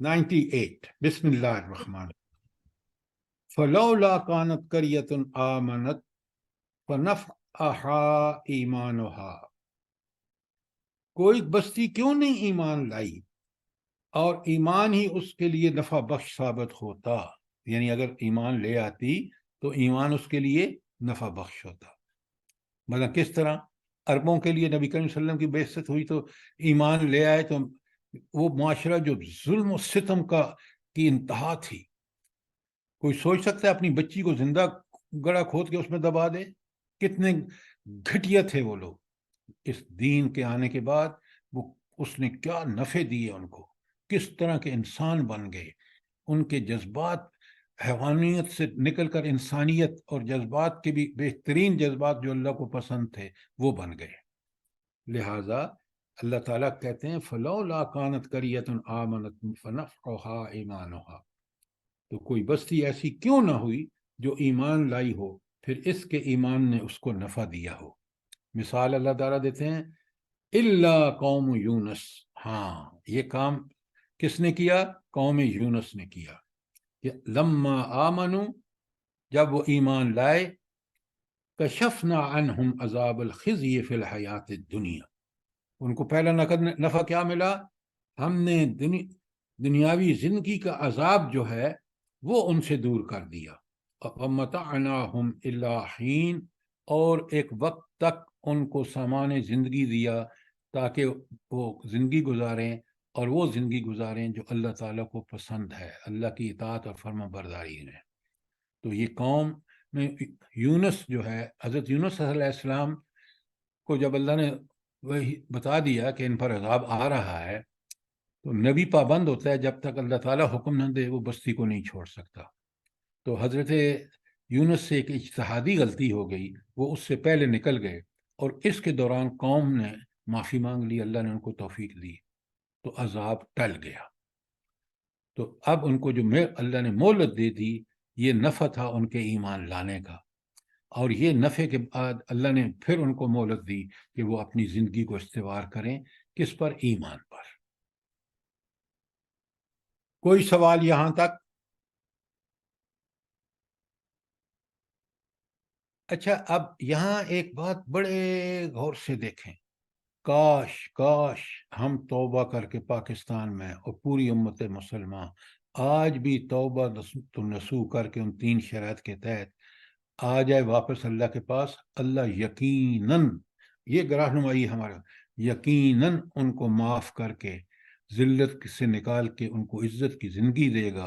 98 بسم اللہ الرحمن فلولا كانت قرية آمنت فنفعها ایمانها، کوئی بستی کیوں نہیں ایمان لائی اور ایمان ہی اس کے لیے نفع بخش ثابت ہوتا، یعنی اگر ایمان لے آتی تو ایمان اس کے لیے نفع بخش ہوتا۔ مطلب کس طرح؟ عربوں کے لیے نبی کریم صلی اللہ علیہ وسلم کی بعثت ہوئی تو ایمان لے آئے، تو وہ معاشرہ جو ظلم و ستم کی انتہا تھی، کوئی سوچ سکتا ہے اپنی بچی کو زندہ گڑا کھود کے اس میں دبا دے؟ کتنے گھٹیا تھے وہ لوگ۔ اس دین کے آنے کے بعد وہ اس نے کیا نفع دیے ان کو، کس طرح کے انسان بن گئے، ان کے جذبات حیوانیت سے نکل کر انسانیت اور جذبات کے بھی بہترین جذبات جو اللہ کو پسند تھے وہ بن گئے۔ لہٰذا اللہ تعالیٰ کہتے ہیں فلولا كانت قرية آمنت فنفعها ایمانها، تو کوئی بستی ایسی کیوں نہ ہوئی جو ایمان لائی ہو پھر اس کے ایمان نے اس کو نفع دیا ہو۔ مثال اللہ تعالیٰ دیتے ہیں الا قوم یونس، ہاں یہ کام کس نے کیا؟ قوم یونس نے کیا۔ لما آمنوا، جب وہ ایمان لائے، کشفنا عنہم عذاب الخزی فی الحیات الدنیا، ان کو پہلا نفع کیا ملا؟ ہم نے دنیاوی زندگی کا عذاب جو ہے وہ ان سے دور کر دیا۔ ومتعناہم الی حین، اور ایک وقت تک ان کو سامان زندگی دیا تاکہ وہ زندگی گزاریں، اور وہ زندگی گزاریں جو اللہ تعالیٰ کو پسند ہے، اللہ کی اطاعت اور فرما برداری ہے۔ تو یہ قوم میں یونس جو ہے، حضرت یونس علیہ السلام کو جب اللہ نے وہی بتا دیا کہ ان پر عذاب آ رہا ہے، تو نبی پابند ہوتا ہے جب تک اللہ تعالیٰ حکم نہ دے وہ بستی کو نہیں چھوڑ سکتا۔ تو حضرت یونس سے ایک اجتہادی غلطی ہو گئی، وہ اس سے پہلے نکل گئے، اور اس کے دوران قوم نے معافی مانگ لی، اللہ نے ان کو توفیق دی، تو عذاب ٹل گیا۔ تو اب ان کو جو اللہ نے مہلت دے دی، یہ نفع تھا ان کے ایمان لانے کا، اور یہ نفع کے بعد اللہ نے پھر ان کو مہلت دی کہ وہ اپنی زندگی کو استوار کریں، کس پر؟ ایمان پر۔ کوئی سوال یہاں تک؟ اچھا، اب یہاں ایک بات بڑے غور سے دیکھیں، کاش ہم توبہ کر کے پاکستان میں اور پوری امت مسلمان آج بھی توبہ نصوح کر کے ان 3 شرائط کے تحت آ جائے واپس اللہ کے پاس، اللہ یقیناً، یہ رہنمائی ہمارا، یقیناً ان کو معاف کر کے ذلت سے نکال کے ان کو عزت کی زندگی دے گا،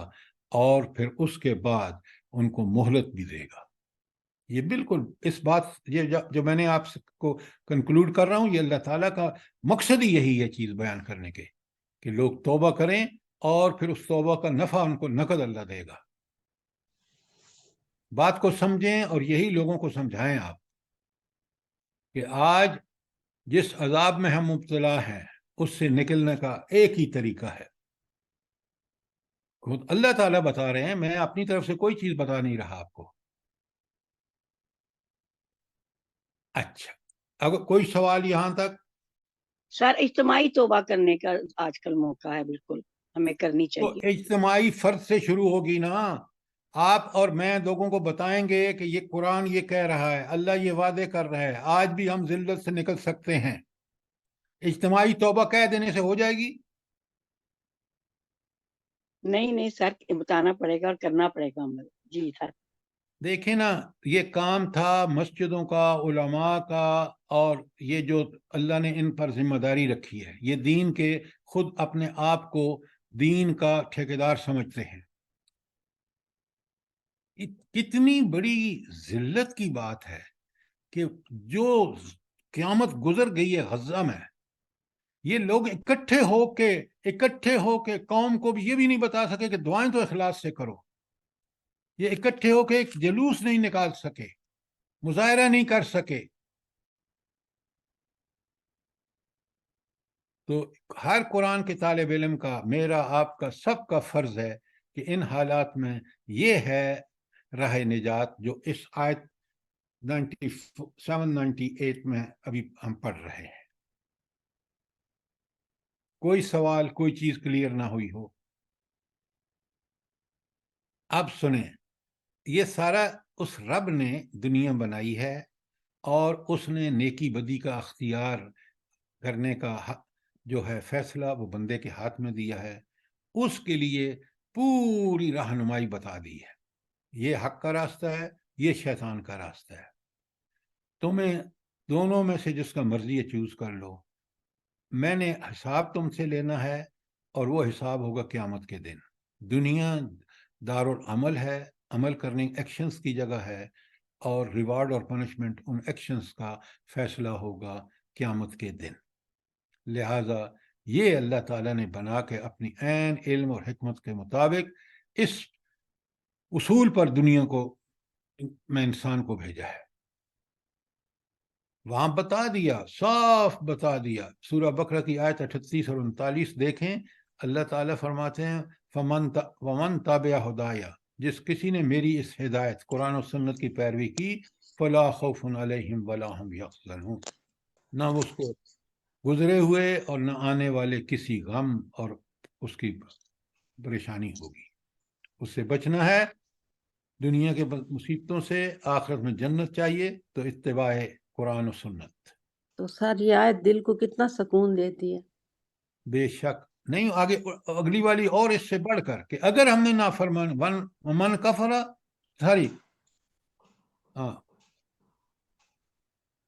اور پھر اس کے بعد ان کو مہلت بھی دے گا۔ یہ بالکل اس بات، یہ جو میں نے آپ کو کنکلوڈ کر رہا ہوں، یہ اللہ تعالیٰ کا مقصد ہی یہی ہے چیز بیان کرنے کے، کہ لوگ توبہ کریں اور پھر اس توبہ کا نفع ان کو نقد اللہ دے گا۔ بات کو سمجھیں اور یہی لوگوں کو سمجھائیں آپ کہ آج جس عذاب میں ہم مبتلا ہیں اس سے نکلنے کا ایک ہی طریقہ ہے، خود اللہ تعالیٰ بتا رہے ہیں، میں اپنی طرف سے کوئی چیز بتا نہیں رہا آپ کو۔ اچھا، اگر کوئی سوال یہاں تک؟ سر اجتماعی توبہ کرنے کا آج کل موقع ہے، بالکل ہمیں کرنی تو چاہیے۔ اجتماعی فرد سے شروع ہوگی نا، آپ اور میں لوگوں کو بتائیں گے کہ یہ قرآن یہ کہہ رہا ہے، اللہ یہ وعدے کر رہا ہے، آج بھی ہم ذلت سے نکل سکتے ہیں۔ اجتماعی توبہ کہہ دینے سے ہو جائے گی؟ نہیں سر، بتانا پڑے گا اور کرنا پڑے گا ہمیں۔ جی سر، دیکھیں نا، یہ کام تھا مسجدوں کا، علماء کا، اور یہ جو اللہ نے ان پر ذمہ داری رکھی ہے، یہ دین کے خود اپنے آپ کو دین کا ٹھیکیدار سمجھتے ہیں۔ کتنی بڑی ذلت کی بات ہے کہ جو قیامت گزر گئی ہے غزہ میں، یہ لوگ اکٹھے ہو کے قوم کو بھی یہ بھی نہیں بتا سکے کہ دعائیں تو اخلاص سے کرو، یہ اکٹھے ہو کے ایک جلوس نہیں نکال سکے، مظاہرہ نہیں کر سکے۔ تو ہر قرآن کے طالب علم کا، میرا، آپ کا، سب کا فرض ہے کہ ان حالات میں یہ ہے راہ نجات جو اس آیت 97-98 میں ابھی ہم پڑھ رہے ہیں۔ کوئی سوال، کوئی چیز کلیئر نہ ہوئی ہو؟ اب سنیں، یہ سارا اس رب نے دنیا بنائی ہے اور اس نے نیکی بدی کا اختیار کرنے کا جو ہے فیصلہ وہ بندے کے ہاتھ میں دیا ہے. اس کے لیے پوری رہنمائی بتا دی ہے. یہ حق کا راستہ ہے، یہ شیطان کا راستہ ہے. تمہیں دونوں میں سے جس کا مرضی ہے چوز کر لو. میں نے حساب تم سے لینا ہے اور وہ حساب ہوگا قیامت کے دن. دنیا دارالعمل ہے، عمل کرنے ایکشنز کی جگہ ہے، اور ریوارڈ اور پنشمنٹ ان ایکشنز کا فیصلہ ہوگا قیامت کے دن. لہٰذا یہ اللہ تعالیٰ نے بنا کے اپنی عین علم اور حکمت کے مطابق اس اصول پر دنیا کو میں انسان کو بھیجا ہے. وہاں بتا دیا، صاف بتا دیا. سورہ بقرہ کی آیت 38 اور 39 دیکھیں. اللہ تعالیٰ فرماتے ہیں ومن تابع ہدایا، جس کسی نے میری اس ہدایت قرآن و سنت کی پیروی کی، فلا خوف علیہم ولا ہم یحزنون، نہ اس کو گزرے ہوئے اور نہ آنے والے کسی غم اور اس کی پریشانی ہوگی. اس سے بچنا ہے دنیا کے مصیبتوں سے، آخرت میں جنت چاہیے تو اتباع قرآن و سنت. تو سر یہ آیت دل کو کتنا سکون دیتی ہے. بے شک. نہیں، آگے اگلی والی اور اس سے بڑھ کر کہ اگر ہم نے نافرمان من کفر ساری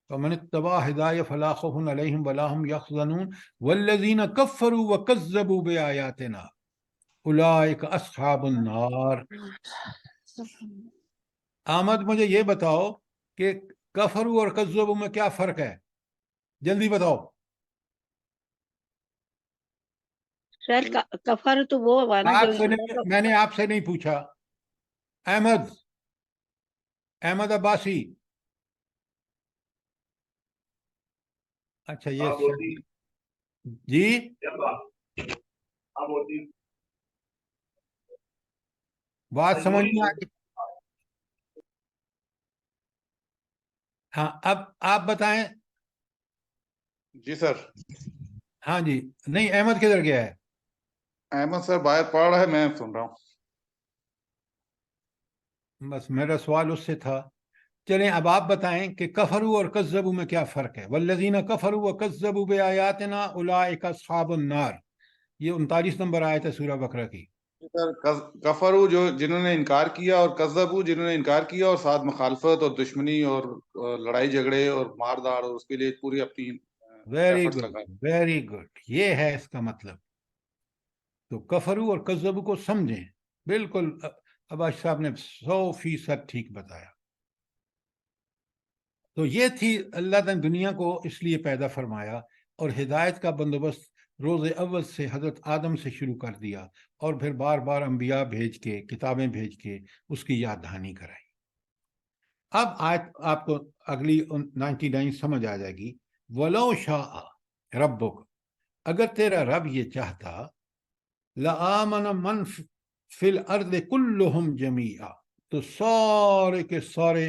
فمن اتبع ہدایہ فلا خوف علیہم ولا ہم یحزنون والذین کفروا وکذبوا بآیاتنا اولئک اصحاب النار. احمد مجھے یہ بتاؤ کہ کفروا اور کذبوا میں کیا فرق ہے؟ جلدی بتاؤ. سر کفر تو وہ ہوا نا جو میں نے آپ سے نہیں پوچھا. احمد عباسی. اچھا یہ جی بات سمجھ میں آ گئی. ہاں اب آپ بتائیں. جی سر. ہاں جی. نہیں، احمد کدھر گیا ہے؟ احمد سر باہر پڑھ رہا ہے، میں سن رہا ہوں. بس میرا سوال اس سے تھا. چلیں اب آپ بتائیں کہ کفروا اور کذبوا میں کیا فرق ہے. والذین کفروا وکذبوا بآیاتنا اولئک اصحاب النار. یہ 39 نمبر آیت ہے سورہ بقرہ کی. سر کفرو جو جنہوں نے انکار کیا، اور کذبو جنہوں نے انکار کیا اور ساتھ مخالفت اور دشمنی اور لڑائی جھگڑے اور مار داڑ اور اس کے لیے پوری اپنی ویری ایفرٹس گڈ، لگائے. Very good. یہ ہے اس کا مطلب. تو کفرو اور کذبو کو سمجھیں. بالکل عباس صاحب نے 100% ٹھیک بتایا. تو یہ تھی اللہ نے دنیا کو اس لیے پیدا فرمایا اور ہدایت کا بندوبست روز اول سے حضرت آدم سے شروع کر دیا، اور پھر بار بار انبیاء بھیج کے، کتابیں بھیج کے اس کی یاد دہانی کرائی. اب آیت آپ کو اگلی 99 سمجھ آ جائے گی. وَلَوْ شَاءَ رَبُّكَ، اگر تیرا رب یہ چاہتا، لَآمَنَ مَنْ فِي الْأَرْضِ كُلُّهُمْ جَمِيعًا، تو سارے کے سارے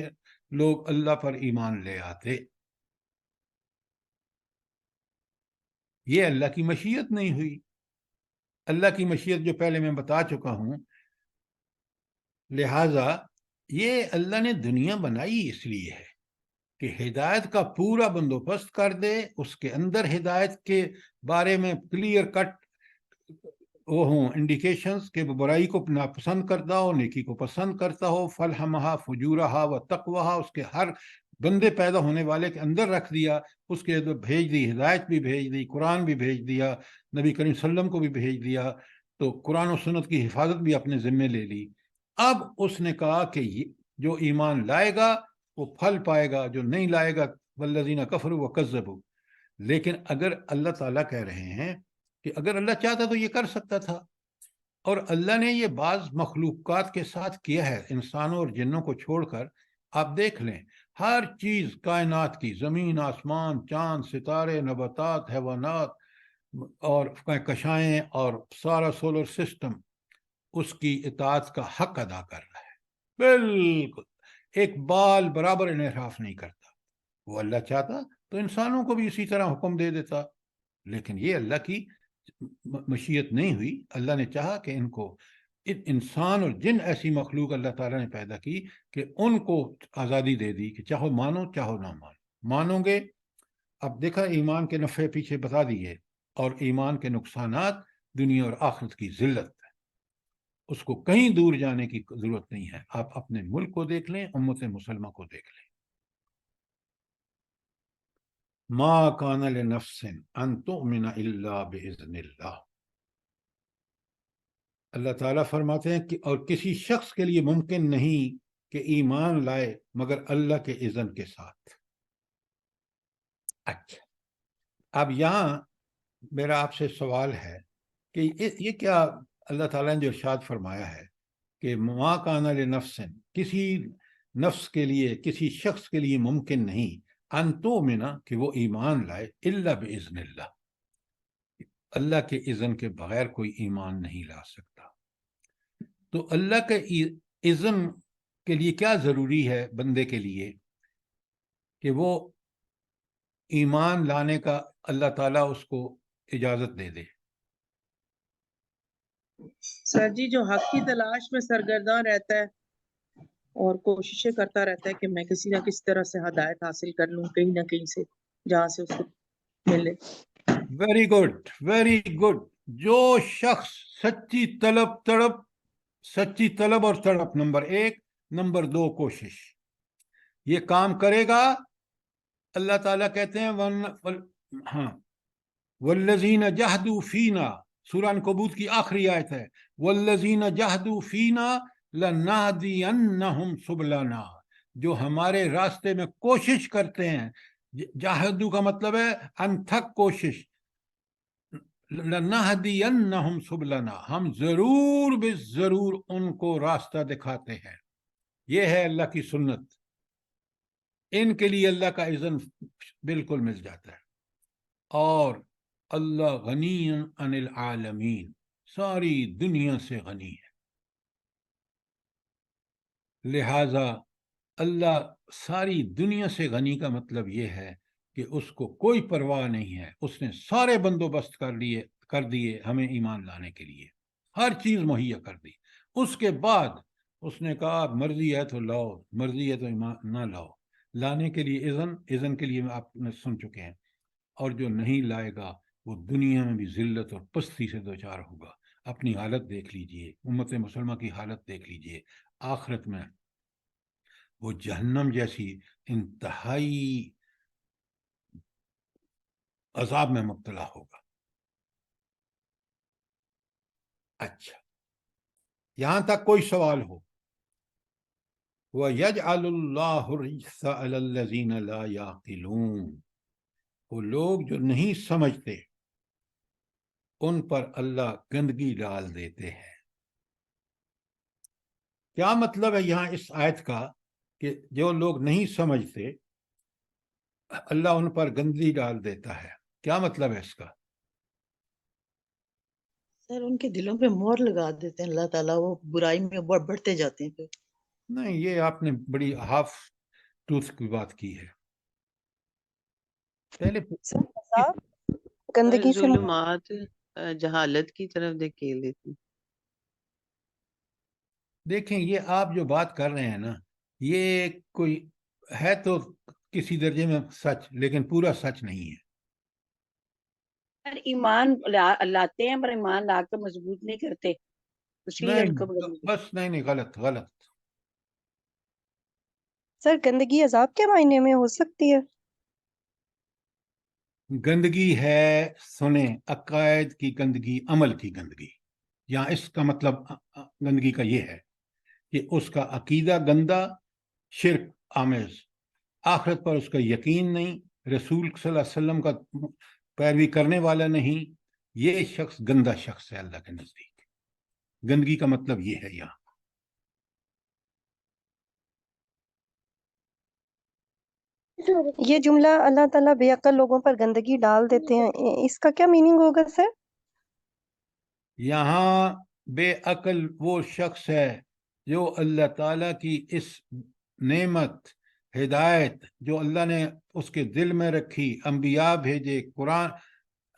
لوگ اللہ پر ایمان لے آتے. یہ اللہ کی مشیت نہیں ہوئی. اللہ کی مشیت جو پہلے میں بتا چکا ہوں. لہٰذا یہ اللہ نے دنیا بنائی اس لیے ہے کہ ہدایت کا پورا بندوبست کر دے. اس کے اندر ہدایت کے بارے میں کلیئر کٹ وہ ہوں انڈیکیشنز کہ برائی کو ناپسند کرتا ہو، نیکی کو پسند کرتا ہو. فَلْہَمَہَا فُجُورَہَا وَتَقْوَہَا، اس کے ہر بندے پیدا ہونے والے کے اندر رکھ دیا. اس کے بھیج دی، ہدایت بھی بھیج دی، قرآن بھی بھیج دیا، نبی کریم صلی اللہ علیہ وسلم کو بھی بھیج دیا. تو قرآن و سنت کی حفاظت بھی اپنے ذمے لے لی. اب اس نے کہا کہ جو ایمان لائے گا وہ پھل پائے گا، جو نہیں لائے گا والذین کفروا وکذبوا. لیکن اگر اللہ تعالیٰ کہہ رہے ہیں کہ اگر اللہ چاہتا تو یہ کر سکتا تھا، اور اللہ نے یہ بعض مخلوقات کے ساتھ کیا ہے، انسانوں اور جنوں کو چھوڑ کر. آپ دیکھ لیں ہر چیز کائنات کی، زمین، آسمان، چاند، ستارے، نباتات، حیوانات اور کشائیں اور سارا سولر سسٹم اس کی اطاعت کا حق ادا کر رہا ہے. بالکل ایک بال برابر انحراف نہیں کرتا. وہ اللہ چاہتا تو انسانوں کو بھی اسی طرح حکم دے دیتا، لیکن یہ اللہ کی مشیت نہیں ہوئی. اللہ نے چاہا کہ ان کو انسان اور جن ایسی مخلوق اللہ تعالیٰ نے پیدا کی کہ ان کو آزادی دے دی کہ چاہو مانو چاہو نہ مانو گے. اب دیکھا ایمان کے نفع پیچھے بتا دیے، اور ایمان کے نقصانات دنیا اور آخرت کی ذلت ہے، اس کو کہیں دور جانے کی ضرورت نہیں ہے. آپ اپنے ملک کو دیکھ لیں، امت مسلمہ کو دیکھ لیں. ما کان لنفس ان تؤمن الا باذن اللہ. اللہ تعالیٰ فرماتے ہیں کہ اور کسی شخص کے لیے ممکن نہیں کہ ایمان لائے مگر اللہ کے اذن کے ساتھ. اچھا، اب یہاں میرا آپ سے سوال ہے کہ یہ کیا اللہ تعالیٰ نے جو ارشاد فرمایا ہے کہ ما کان لنفس، کسی نفس کے لیے، کسی شخص کے لیے ممکن نہیں ان تؤمن کہ وہ ایمان لائے الا باذن اللہ، اللہ کے اذن کے بغیر کوئی ایمان نہیں لا سکتا. تو اللہ کے اذن کے لیے کیا ضروری ہے بندے کے لیے کہ وہ ایمان لانے کا اللہ تعالیٰ اس کو اجازت دے دے. سر جی، جو حق کی تلاش میں سرگرداں رہتا ہے اور کوششیں کرتا رہتا ہے کہ میں کسی نہ کسی طرح سے ہدایت حاصل کر لوں کہیں نہ کہیں سے، جہاں سے اس کو ملے. Very good, very good. جو شخص سچی طلب اور تڑپ، نمبر 1، نمبر 2 کوشش، یہ کام کرے گا، اللہ تعالیٰ کہتے ہیں ہاں والذین جہدوا فینا، سورہ عنکبوت کی آخری آیت ہے، والذین جہدوا فینا لنہدینہم سبلنا، جو ہمارے راستے میں کوشش کرتے ہیں. جاہدو کا مطلب ہے انتھک کوشش. لنہدینہم سبلنا، ہم ضرور بے ضرور ان کو راستہ دکھاتے ہیں. یہ ہے اللہ کی سنت. ان کے لیے اللہ کا اذن بالکل مل جاتا ہے. اور اللہ غنی عن العالمین، ساری دنیا سے غنی ہے. لہذا اللہ ساری دنیا سے غنی کا مطلب یہ ہے کہ اس کو کوئی پرواہ نہیں ہے. اس نے سارے بندوبست کر دیے ہمیں ایمان لانے کے لیے، ہر چیز مہیا کر دی. اس کے بعد اس نے کہا مرضی ہے تو لاؤ، مرضی ہے تو ایمان نہ لاؤ. لانے کے لیے اذن کے لیے آپ نے سن چکے ہیں. اور جو نہیں لائے گا وہ دنیا میں بھی ذلت اور پستی سے دوچار ہوگا. اپنی حالت دیکھ لیجئے، امت مسلمہ کی حالت دیکھ لیجئے. آخرت میں وہ جہنم جیسی انتہائی عذاب میں مبتلا ہوگا. اچھا، یہاں تک کوئی سوال ہو؟ وَيَجْعَلُ اللَّهُ الرِّجْسَ عَلَى الَّذِينَ لَا يَعْقِلُونَ، وہ لوگ جو نہیں سمجھتے ان پر اللہ گندگی ڈال دیتے ہیں. کیا مطلب ہے یہاں اس آیت کا کہ جو لوگ نہیں سمجھتے اللہ ان پر گندگی ڈال دیتا ہے؟ کیا مطلب ہے اس کا؟ سر ان کے دلوں پہ مہر لگا دیتے ہیں اللہ تعالیٰ، وہ برائی میں بڑھتے جاتے ہیں. پھر نہیں، یہ آپ نے بڑی ہاف ٹروتھ کی بات کی ہے. پہلے سر عذاب گندگی سے ظلمات جہالت کی طرف دھکیل دیتی. دیکھیں، یہ آپ جو بات کر رہے ہیں نا، یہ کوئی ہے تو کسی درجے میں سچ، لیکن پورا سچ نہیں ہے. ایمان لاتے ہیں پر ایمان لا کے مضبوط نہیں کرتے، اسی لیے ان کو بس نہیں، غلط. سر گندگی عذاب کے معنی میں ہو سکتی ہے؟ گندگی ہے، سنیں، عقائد کی گندگی، عمل کی گندگی. یہاں اس کا مطلب گندگی کا یہ ہے کہ اس کا عقیدہ گندا، شرک آمیز، آخرت پر اس کا یقین نہیں، رسول صلی اللہ علیہ وسلم کا پیروی کرنے والا نہیں. یہ شخص گندا شخص ہے اللہ کے نزدیک. گندگی کا مطلب یہ ہے یہاں. یہ جملہ اللہ تعالیٰ بے عقل لوگوں پر گندگی ڈال دیتے ہیں، اس کا کیا میننگ ہوگا سر؟ یہاں بے عقل وہ شخص ہے جو اللہ تعالیٰ کی اس نعمت ہدایت جو اللہ نے اس کے دل میں رکھی، انبیاء بھیجے، قرآن،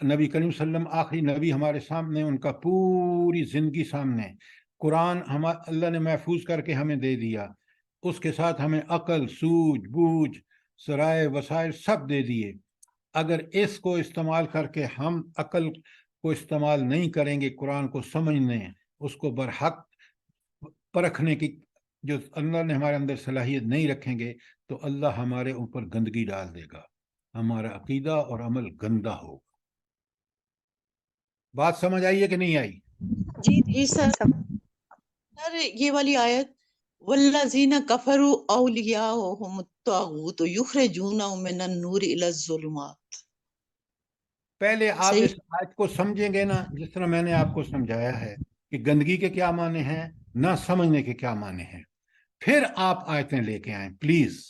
نبی کریم صلی اللہ علیہ وسلم آخری نبی ہمارے سامنے، ان کا پوری زندگی سامنے، قرآن اللہ نے محفوظ کر کے ہمیں دے دیا، اس کے ساتھ ہمیں عقل، سوجھ بوجھ، ذرائع وسائل سب دے دیے۔ اگر اس کو استعمال کر کے ہم عقل کو استعمال نہیں کریں گے، قرآن کو سمجھنے، اس کو برحق پرکھنے کی جو اللہ نے ہمارے اندر صلاحیت نہیں رکھیں گے، تو اللہ ہمارے اوپر گندگی ڈال دے گا، ہمارا عقیدہ اور عمل گندا ہوگا۔ بات سمجھ آئی ہے کہ نہیں آئی؟ جی سر، سر یہ والی آیت والذین کفروا اولیاءہم الطاغوت یخرجونہم من النور الی الظلمات، پہلے آپ صحیح؟ اس آیت کو سمجھیں گے نا، جس طرح میں نے آپ کو سمجھایا ہے کہ گندگی کے کیا معنی ہیں، نہ سمجھنے کے کیا معنی ہیں، پھر آپ آیتیں لے کے آئیں پلیز۔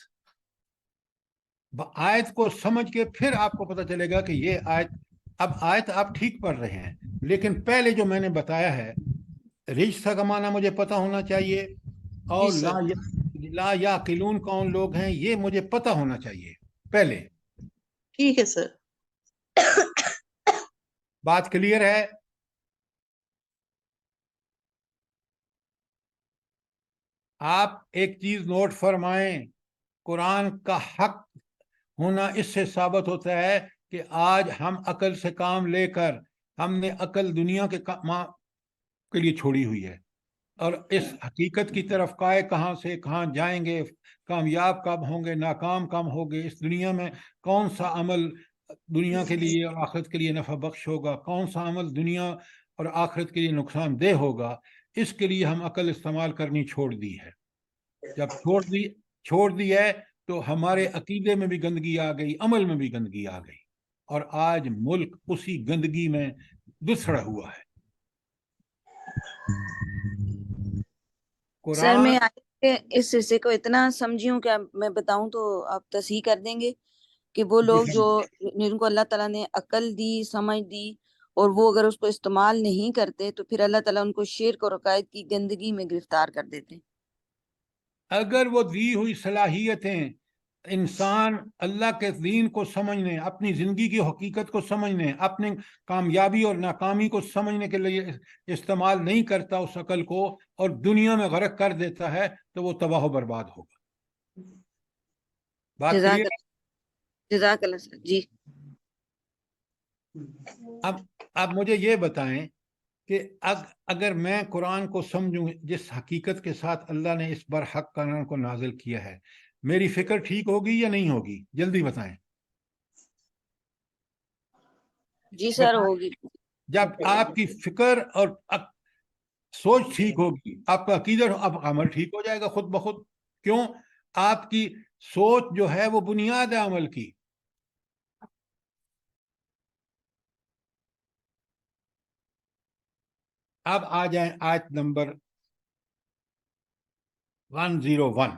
آیت کو سمجھ کے پھر آپ کو پتہ چلے گا کہ یہ آیت آپ ٹھیک پڑھ رہے ہیں، لیکن پہلے جو میں نے بتایا ہے، رجسہ کا معنی مجھے پتہ ہونا چاہیے، اور جی سر، لا یعقلون کون لوگ ہیں یہ مجھے پتہ ہونا چاہیے پہلے۔ ٹھیک ہے سر۔ بات کلیئر ہے؟ آپ ایک چیز نوٹ فرمائیں، قرآن کا حق ہونا اس سے ثابت ہوتا ہے کہ آج ہم عقل سے کام لے کر ہم نے عقل دنیا کے لیے چھوڑی ہوئی ہے، اور اس حقیقت کی طرف کہاں سے کہاں جائیں گے، کامیاب کب ہوں گے، ناکام کب ہوں گے، اس دنیا میں کون سا عمل دنیا کے لیے اور آخرت کے لیے نفع بخش ہوگا، کون سا عمل دنیا اور آخرت کے لیے نقصان دہ ہوگا، اس کے لیے ہم عقل استعمال کرنی چھوڑ دی ہے۔ جب چھوڑ دی ہے تو ہمارے عقیدے میں بھی گندگی آ گئی، عمل میں بھی گندگی آ گئی، اور آج ملک اسی گندگی میں دسڑا ہوا ہے۔ سر میں قرآن اس حصے کو اتنا سمجھی ہوں کہ میں بتاؤں تو آپ تصحیح کر دیں گے کہ وہ لوگ جو جن کو اللہ تعالیٰ نے عقل دی، سمجھ دی، اور وہ اگر اس کو استعمال نہیں کرتے تو پھر اللہ تعالیٰ ان کو شرک اور عقائد کی گندگی میں گرفتار کر دیتے ہیں۔ اگر وہ دی ہوئی صلاحیتیں انسان اللہ کے دین کو سمجھنے، اپنی زندگی کی حقیقت کو سمجھنے، اپنے کامیابی اور ناکامی کو سمجھنے کے لیے استعمال نہیں کرتا اس عقل کو، اور دنیا میں غرق کر دیتا ہے، تو وہ تباہ و برباد ہوگا۔ بات کلیئر ہے؟ جزاک اللہ سر۔ جی اب مجھے یہ بتائیں کہ اگر میں قرآن کو سمجھوں جس حقیقت کے ساتھ اللہ نے اس برحق قانون کو نازل کیا ہے، میری فکر ٹھیک ہوگی یا نہیں ہوگی؟ جلدی بتائیں۔ جی سر ہوگی۔ جب آپ کی فکر اور سوچ ٹھیک ہوگی، آپ کا عقیدہ، اب عمل ٹھیک ہو جائے گا خود بخود۔ کیوں؟ آپ کی سوچ جو ہے وہ بنیاد ہے عمل کی۔ اب آ جائیں آیت نمبر 101۔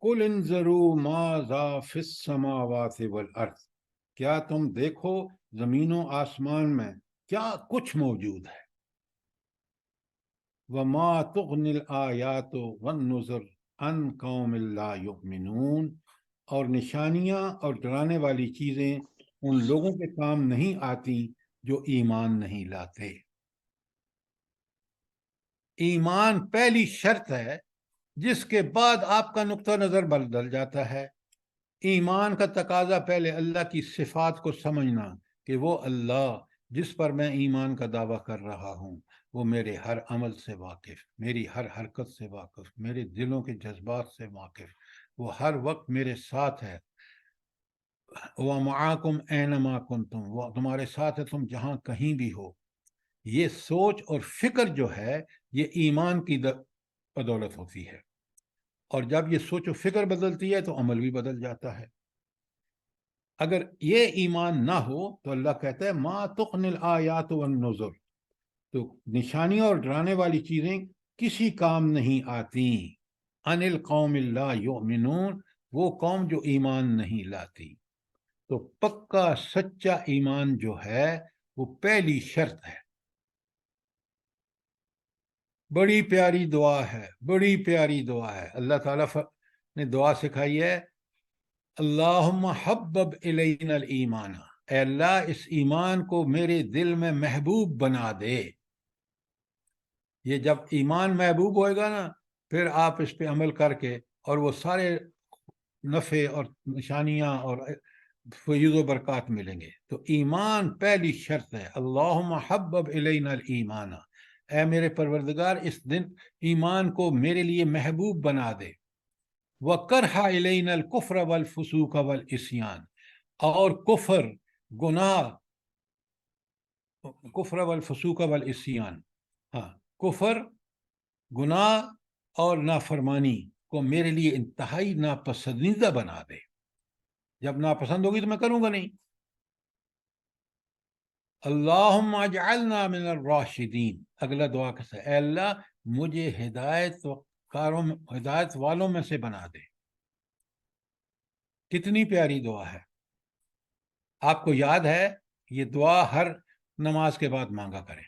قُلْ انظروا ماذا فی السماوات والارض، کیا تم دیکھو زمین و آسمان میں کیا کچھ موجود ہے۔ وما تغنی الآیات والنذر عن قوم لا یؤمنون، اور نشانیاں اور ڈرانے والی چیزیں ان لوگوں کے کام نہیں آتی جو ایمان نہیں لاتے۔ ایمان پہلی شرط ہے جس کے بعد آپ کا نقطہ نظر بدل جاتا ہے۔ ایمان کا تقاضا پہلے اللہ کی صفات کو سمجھنا کہ وہ اللہ جس پر میں ایمان کا دعویٰ کر رہا ہوں وہ میرے ہر عمل سے واقف، میری ہر حرکت سے واقف، میرے دلوں کے جذبات سے واقف، وہ ہر وقت میرے ساتھ ہے۔ وَمَعَاكُمْ أَيْنَمَا كُنْتُمْ، وہ تمہارے ساتھ ہے تم جہاں کہیں بھی ہو۔ یہ سوچ اور فکر جو ہے یہ ایمان کی بدولت ہوتی ہے، اور جب یہ سوچ و فکر بدلتی ہے تو عمل بھی بدل جاتا ہے۔ اگر یہ ایمان نہ ہو تو اللہ کہتا ہے ما تغنی الآیات والنذر، تو نشانیاں اور ڈرانے والی چیزیں کسی کام نہیں آتی۔ عن القوم لا یؤمنون، وہ قوم جو ایمان نہیں لاتی۔ تو پکا سچا ایمان جو ہے وہ پہلی شرط ہے۔ بڑی پیاری دعا ہے، بڑی پیاری دعا ہے۔ اللہ تعالیٰ نے دعا سکھائی ہے، اللہم حبب الینا الایمان، اے اللہ اس ایمان کو میرے دل میں محبوب بنا دے. یہ جب ایمان محبوب ہوئے گا نا پھر آپ اس پہ عمل کر کے اور وہ سارے نفع اور نشانیاں اور فیض و برکات ملیں گے. تو ایمان پہلی شرط ہے. اللہم حبب الینا الایمان، اے میرے پروردگار اس دن ایمان کو میرے لیے محبوب بنا دے. وَكَرْحَ إِلَيْنَا الْكُفْرَ وَالْفُسُوقَ وَالْعِصْيَانَ، اور کفر، گناہ، کفر والفسوق والعصیان، ہاں کفر، گناہ اور نافرمانی کو میرے لیے انتہائی ناپسندیدہ بنا دے. جب ناپسند ہوگی تو میں کروں گا نہیں. اللہم اجعلنا من الراشدین، اگلا دعا کیسا ہے؟ اے اللہ مجھے ہدایت والوں میں سے بنا دے. کتنی پیاری دعا ہے. آپ کو یاد ہے یہ دعا ہر نماز کے بعد مانگا کریں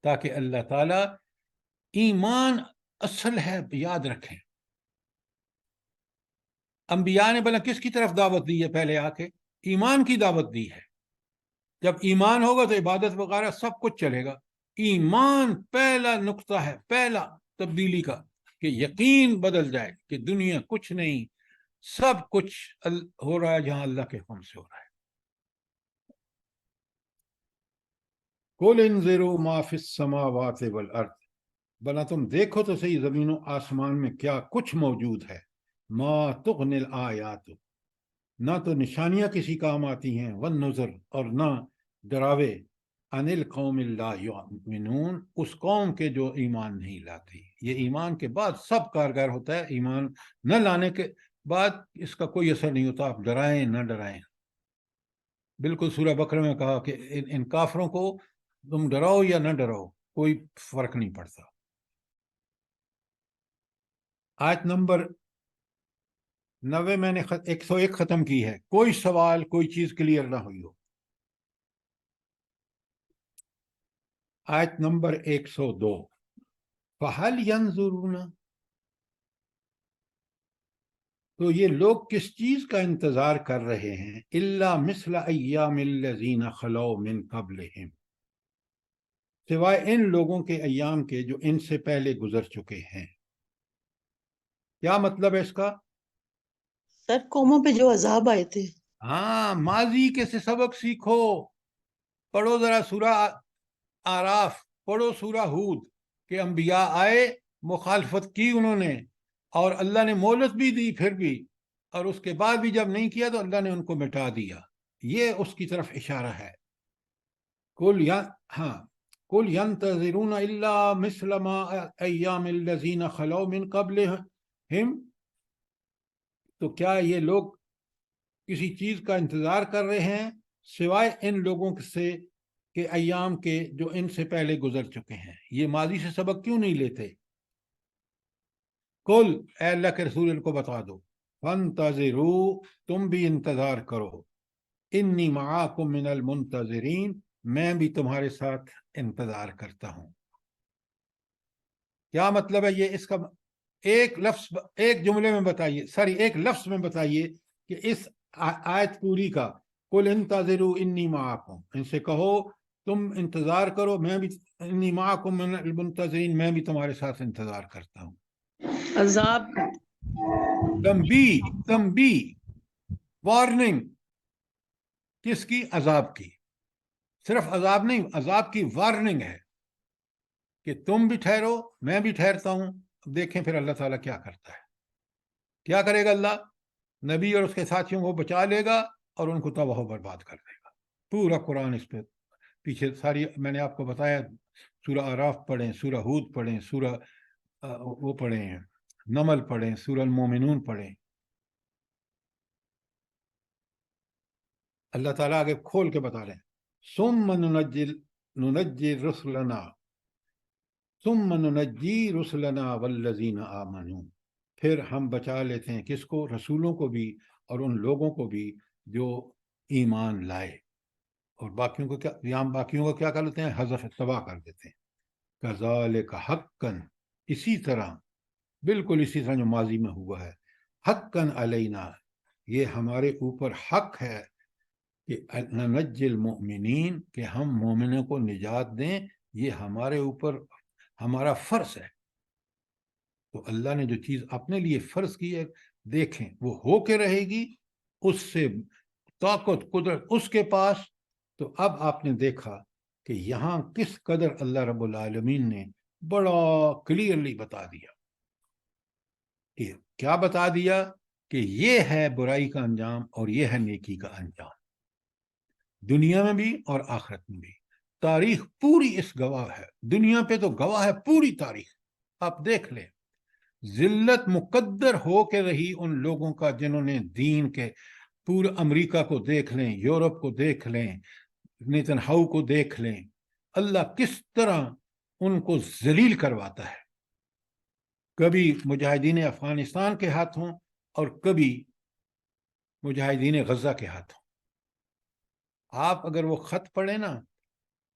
تاکہ اللہ تعالیٰ ایمان اصل ہے یاد رکھیں. انبیاء نے بلا کس کی طرف دعوت دی ہے؟ پہلے آ کے ایمان کی دعوت دی ہے. جب ایمان ہوگا تو عبادت وغیرہ سب کچھ چلے گا. ایمان پہلا نقطہ ہے، پہلا تبدیلی کا، کہ یقین بدل جائے کہ دنیا کچھ نہیں، سب کچھ ہو رہا ہے جہاں اللہ کے حکم سے ہو رہا ہے. قُلْ انظِرُوا مَا فِي السَّمَاوَاتِ وَالْأَرْضِ، بلا تم دیکھو تو صحیح زمین و آسمان میں کیا کچھ موجود ہے. مَا تُغْنِ الْآيَاتُ، نہ تو نشانیاں کسی کام آتی ہیں، وَالنُّذُرُ، اور نہ ڈراوے، عَنِ الْقَوْمِ لَا يُؤْمِنُونَ، اس قوم کے جو ایمان نہیں لاتی. یہ ایمان کے بعد سب کارگر ہوتا ہے، ایمان نہ لانے کے بعد اس کا کوئی اثر نہیں ہوتا. آپ ڈرائیں نہ ڈرائیں. بالکل سورہ بقرہ میں کہا کہ ان کافروں کو تم ڈراؤ یا نہ ڈراؤ کوئی فرق نہیں پڑتا. آیت نمبر 90 میں نے 101 ختم کی ہے. کوئی سوال، کوئی چیز کلیئر نہ ہوئی ہو. آیت نمبر 102، فَهَلْ يَنظُرُونَ، تو یہ لوگ کس چیز کا انتظار کر رہے ہیں؟ إِلَّا مِثْلَ أَيَّامِ الَّذِينَ خَلَوْا مِن قَبْلِهِمْ، سوائے ان لوگوں کے ایام کے جو ان سے پہلے گزر چکے ہیں. کیا مطلب ہے اس کا؟ سر قوموں پہ جو عذاب آئے تھے. ہاں، ماضی کے سے سبق سیکھو. پڑھو ذرا سورہ آراف، پڑھو سورہ ہود، کہ انبیاء آئے، مخالفت کی انہوں نے، اور اللہ نے مہلت بھی دی پھر بھی، اور اس کے بعد بھی جب نہیں کیا تو اللہ نے ان کو مٹا دیا. یہ اس کی طرف اشارہ ہے. قُلْ يَنْتَظِرُونَ إِلَّا مِثْلَ مَا أَيَّامِ الَّذِينَ خَلَوْا مِن قَبْلِهِمْ، تو کیا یہ لوگ کسی چیز کا انتظار کر رہے ہیں سوائے ان لوگوں سے کہ ایام کے جو ان سے پہلے گزر چکے ہیں؟ یہ ماضی سے سبق کیوں نہیں لیتے؟ قل، اے اللہ کے رسول ان کو بتا دو، فانتظروا، تم بھی انتظار کرو، انی معاکم من المنتظرین، میں بھی تمہارے ساتھ انتظار کرتا ہوں. کیا مطلب ہے یہ؟ اس کا ایک لفظ، ایک جملے میں بتائیے، ایک لفظ میں بتائیے کہ اس آیت پوری کا. قل انتظروا انی معاکم، ان سے کہو تم انتظار کرو، میں بھی، انی معاکم من المنتظرین، میں بھی تمہارے ساتھ انتظار کرتا ہوں. عذاب، تنبیہ، وارننگ، کس کی؟ عذاب کی. صرف عذاب نہیں، عذاب کی وارننگ ہے کہ تم بھی ٹھہرو، میں بھی ٹھہرتا ہوں. اب دیکھیں پھر اللہ تعالیٰ کیا کرتا ہے. کیا کرے گا اللہ؟ نبی اور اس کے ساتھیوں کو بچا لے گا اور ان کو تباہ و برباد کر دے گا. پورا قرآن اس پہ پیچھے ساری میں نے آپ کو بتایا. سورہ آراف پڑھیں، سورہ ہود پڑھیں، سورہ وہ پڑھیں، نمل پڑھیں، سورہ المومنون پڑھیں. اللہ تعالیٰ آگے کھول کے بتا رہے ہیں، ثم ننجی رسلنا، ثم ننجی رسلنا والذین آمنوا، پھر ہم بچا لیتے ہیں کس کو؟ رسولوں کو بھی اور ان لوگوں کو بھی جو ایمان لائے. اور باقیوں کو کیا؟ یہاں باقیوں کو کیا کر لیتے ہیں؟ حذف، تباہ کر دیتے ہیں. کذالک حقا، اسی طرح، بالکل اسی طرح جو ماضی میں ہوا ہے. حقا علینا، یہ ہمارے اوپر حق ہے. کہ ننجل المؤمنین، کہ ہم مومنوں کو نجات دیں، یہ ہمارے اوپر ہمارا فرض ہے۔ تو اللہ نے جو چیز اپنے لیے فرض کی ہے، دیکھیں وہ ہو کے رہے گی، اس سے طاقت قدرت اس کے پاس۔ تو اب آپ نے دیکھا کہ یہاں کس قدر اللہ رب العالمین نے بڑا کلیئرلی بتا دیا، کہ کیا بتا دیا؟ کہ یہ ہے برائی کا انجام اور یہ ہے نیکی کا انجام، دنیا میں بھی اور آخرت میں بھی۔ تاریخ پوری اس گواہ ہے، دنیا پہ تو گواہ ہے پوری تاریخ۔ آپ دیکھ لیں، ذلت مقدر ہو کے رہی ان لوگوں کا جنہوں نے دین کے، پورے امریکہ کو دیکھ لیں، یورپ کو دیکھ لیں، نیتن ہاؤ کو دیکھ لیں، اللہ کس طرح ان کو ذلیل کرواتا ہے، کبھی مجاہدین افغانستان کے ہاتھوں اور کبھی مجاہدین غزہ کے ہاتھوں۔ آپ اگر وہ خط پڑھیں نا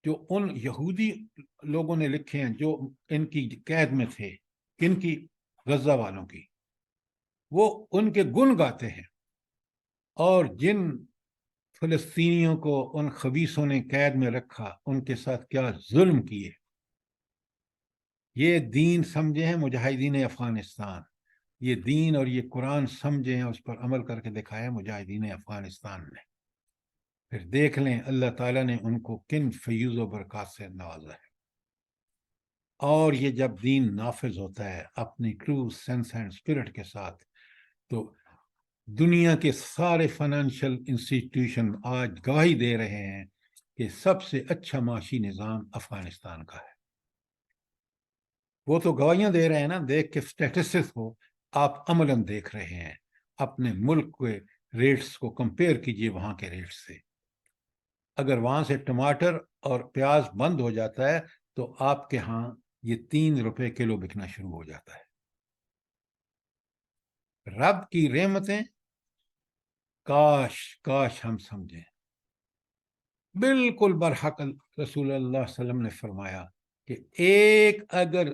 جو ان یہودی لوگوں نے لکھے ہیں جو ان کی قید میں تھے، کن کی؟ غزہ والوں کی، وہ ان کے گن گاتے ہیں، اور جن فلسطینیوں کو ان خبیثوں نے قید میں رکھا ان کے ساتھ کیا ظلم کیے۔ یہ دین سمجھے ہیں مجاہدین افغانستان، یہ دین اور یہ قرآن سمجھے ہیں، اس پر عمل کر کے دکھایا مجاہدین افغانستان نے۔ پھر دیکھ لیں اللہ تعالیٰ نے ان کو کن فیوز و برکات سے نوازا ہے۔ اور یہ جب دین نافذ ہوتا ہے اپنی ٹرو سینس اینڈ اسپرٹ کے ساتھ، تو دنیا کے سارے فائنینشیل انسٹیٹیوشن آج گواہی دے رہے ہیں کہ سب سے اچھا معاشی نظام افغانستان کا ہے۔ وہ تو گواہیاں دے رہے ہیں نا، دیکھ کے اسٹیٹسٹکس کو آپ عملاً دیکھ رہے ہیں، اپنے ملک کے ریٹس کو کمپیئر کیجئے وہاں کے ریٹ سے۔ اگر وہاں سے ٹماٹر اور پیاز بند ہو جاتا ہے تو آپ کے ہاں یہ 3 روپے کلو بکنا شروع ہو جاتا ہے۔ رب کی رحمتیں کاش کاش ہم سمجھیں۔ بالکل برحق رسول اللہ صلی اللہ علیہ وسلم نے فرمایا کہ ایک اگر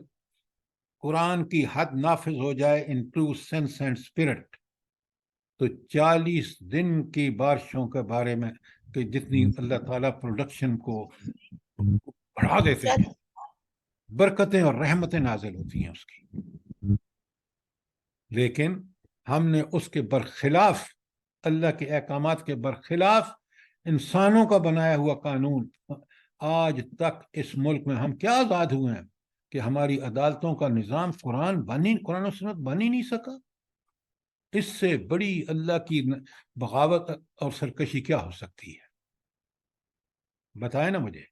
قرآن کی حد نافذ ہو جائے in true sense and spirit, تو 40 دن کی بارشوں کے بارے میں کہ جتنی اللہ تعالیٰ پروڈکشن کو بڑھا دیتے ہیں، برکتیں اور رحمتیں نازل ہوتی ہیں اس کی۔ لیکن ہم نے اس کے برخلاف، اللہ کے احکامات کے برخلاف انسانوں کا بنایا ہوا قانون، آج تک اس ملک میں ہم کیا آزاد ہوئے ہیں کہ ہماری عدالتوں کا نظام قرآن و سنت بن ہی نہیں سکا۔ اس سے بڑی اللہ کی بغاوت اور سرکشی کیا ہو سکتی ہے؟ بتائیں نا مجھے۔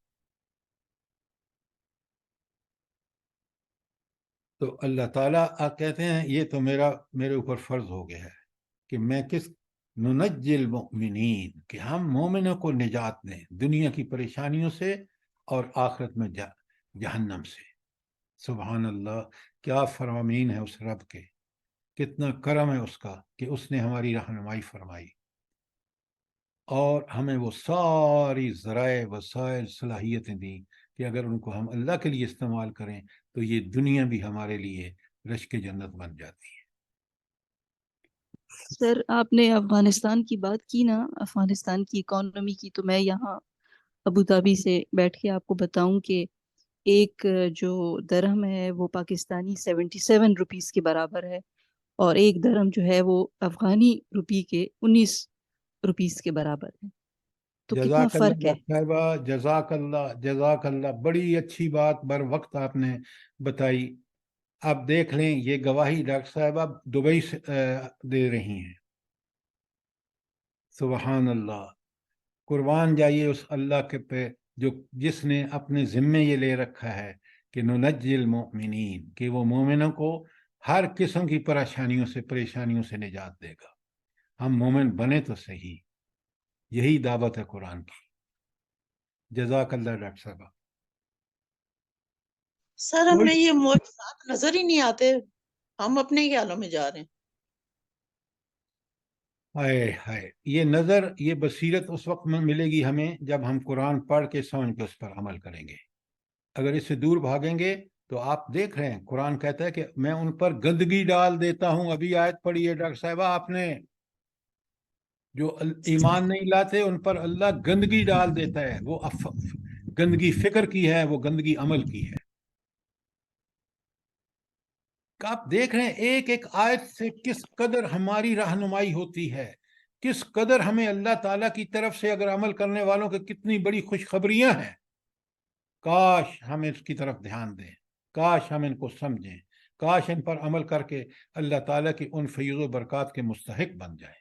تو اللہ تعالیٰ کہتے ہیں یہ تو میرے اوپر فرض ہو گیا ہے کہ میں کس ننجی المؤمنین، کہ ہم مومنوں کو نجات دیں دنیا کی پریشانیوں سے اور آخرت میں جہنم سے۔ سبحان اللہ، کیا فرامین ہے اس رب کے، کتنا کرم ہے اس کا کہ اس نے ہماری رہنمائی فرمائی اور ہمیں وہ ساری ذرائع وسائل صلاحیتیں دیں کہ اگر ان کو ہم اللہ کے لیے استعمال کریں تو یہ دنیا بھی ہمارے لیے رشک جنت بن جاتی ہے۔ سر آپ نے افغانستان کی بات کی نا، افغانستان کی اکانومی کی، تو میں یہاں ابو دھابی سے بیٹھ کے آپ کو بتاؤں کہ ایک جو درہم ہے وہ پاکستانی 77 روپیز کے برابر ہے، اور ایک درہم جو ہے وہ افغانی روپی کے 19 روپیز کے برابر ہے۔ تو کتنا جزاک اللہ فرق ہے۔ ڈاکٹر صاحبہ، جزاک اللہ، بڑی اچھی بات بر وقت آپ نے بتائی۔ آپ دیکھ لیں یہ گواہی ڈاکٹر صاحبہ دبئی سے دے رہی ہیں۔ سبحان اللہ، قربان جائیے اس اللہ کے پہ جس نے اپنے ذمے یہ لے رکھا ہے کہ ننجی المؤمنین، کہ وہ مومنوں کو ہر قسم کی پریشانیوں سے نجات دے گا۔ ہم مومن بنے تو صحیح، یہی دعوت ہے قرآن کی۔ جزاک اللہ ڈاکٹر صاحبہ۔ سر ہمیں یہ معجزات نظر ہی نہیں آتے، ہم اپنے ہی حالوں میں جا رہے ہیں۔ ہائے ہائے، یہ نظر، یہ بصیرت اس وقت میں ملے گی ہمیں جب ہم قرآن پڑھ کے سمجھ کے اس پر عمل کریں گے۔ اگر اس سے دور بھاگیں گے تو آپ دیکھ رہے ہیں قرآن کہتا ہے کہ میں ان پر گندگی ڈال دیتا ہوں۔ ابھی آیت پڑھی ہے ڈاکٹر صاحبہ آپ نے، جو ایمان نہیں لاتے ان پر اللہ گندگی ڈال دیتا ہے، وہ گندگی فکر کی ہے، وہ گندگی عمل کی ہے۔ آپ دیکھ رہے ہیں ایک ایک آیت سے کس قدر ہماری رہنمائی ہوتی ہے، کس قدر ہمیں اللہ تعالیٰ کی طرف سے اگر عمل کرنے والوں کے کتنی بڑی خوشخبریاں ہیں۔ کاش ہم اس کی طرف دھیان دیں، کاش ہم ان کو سمجھیں، کاش ان پر عمل کر کے اللہ تعالیٰ کی ان فیض و برکات کے مستحق بن جائیں۔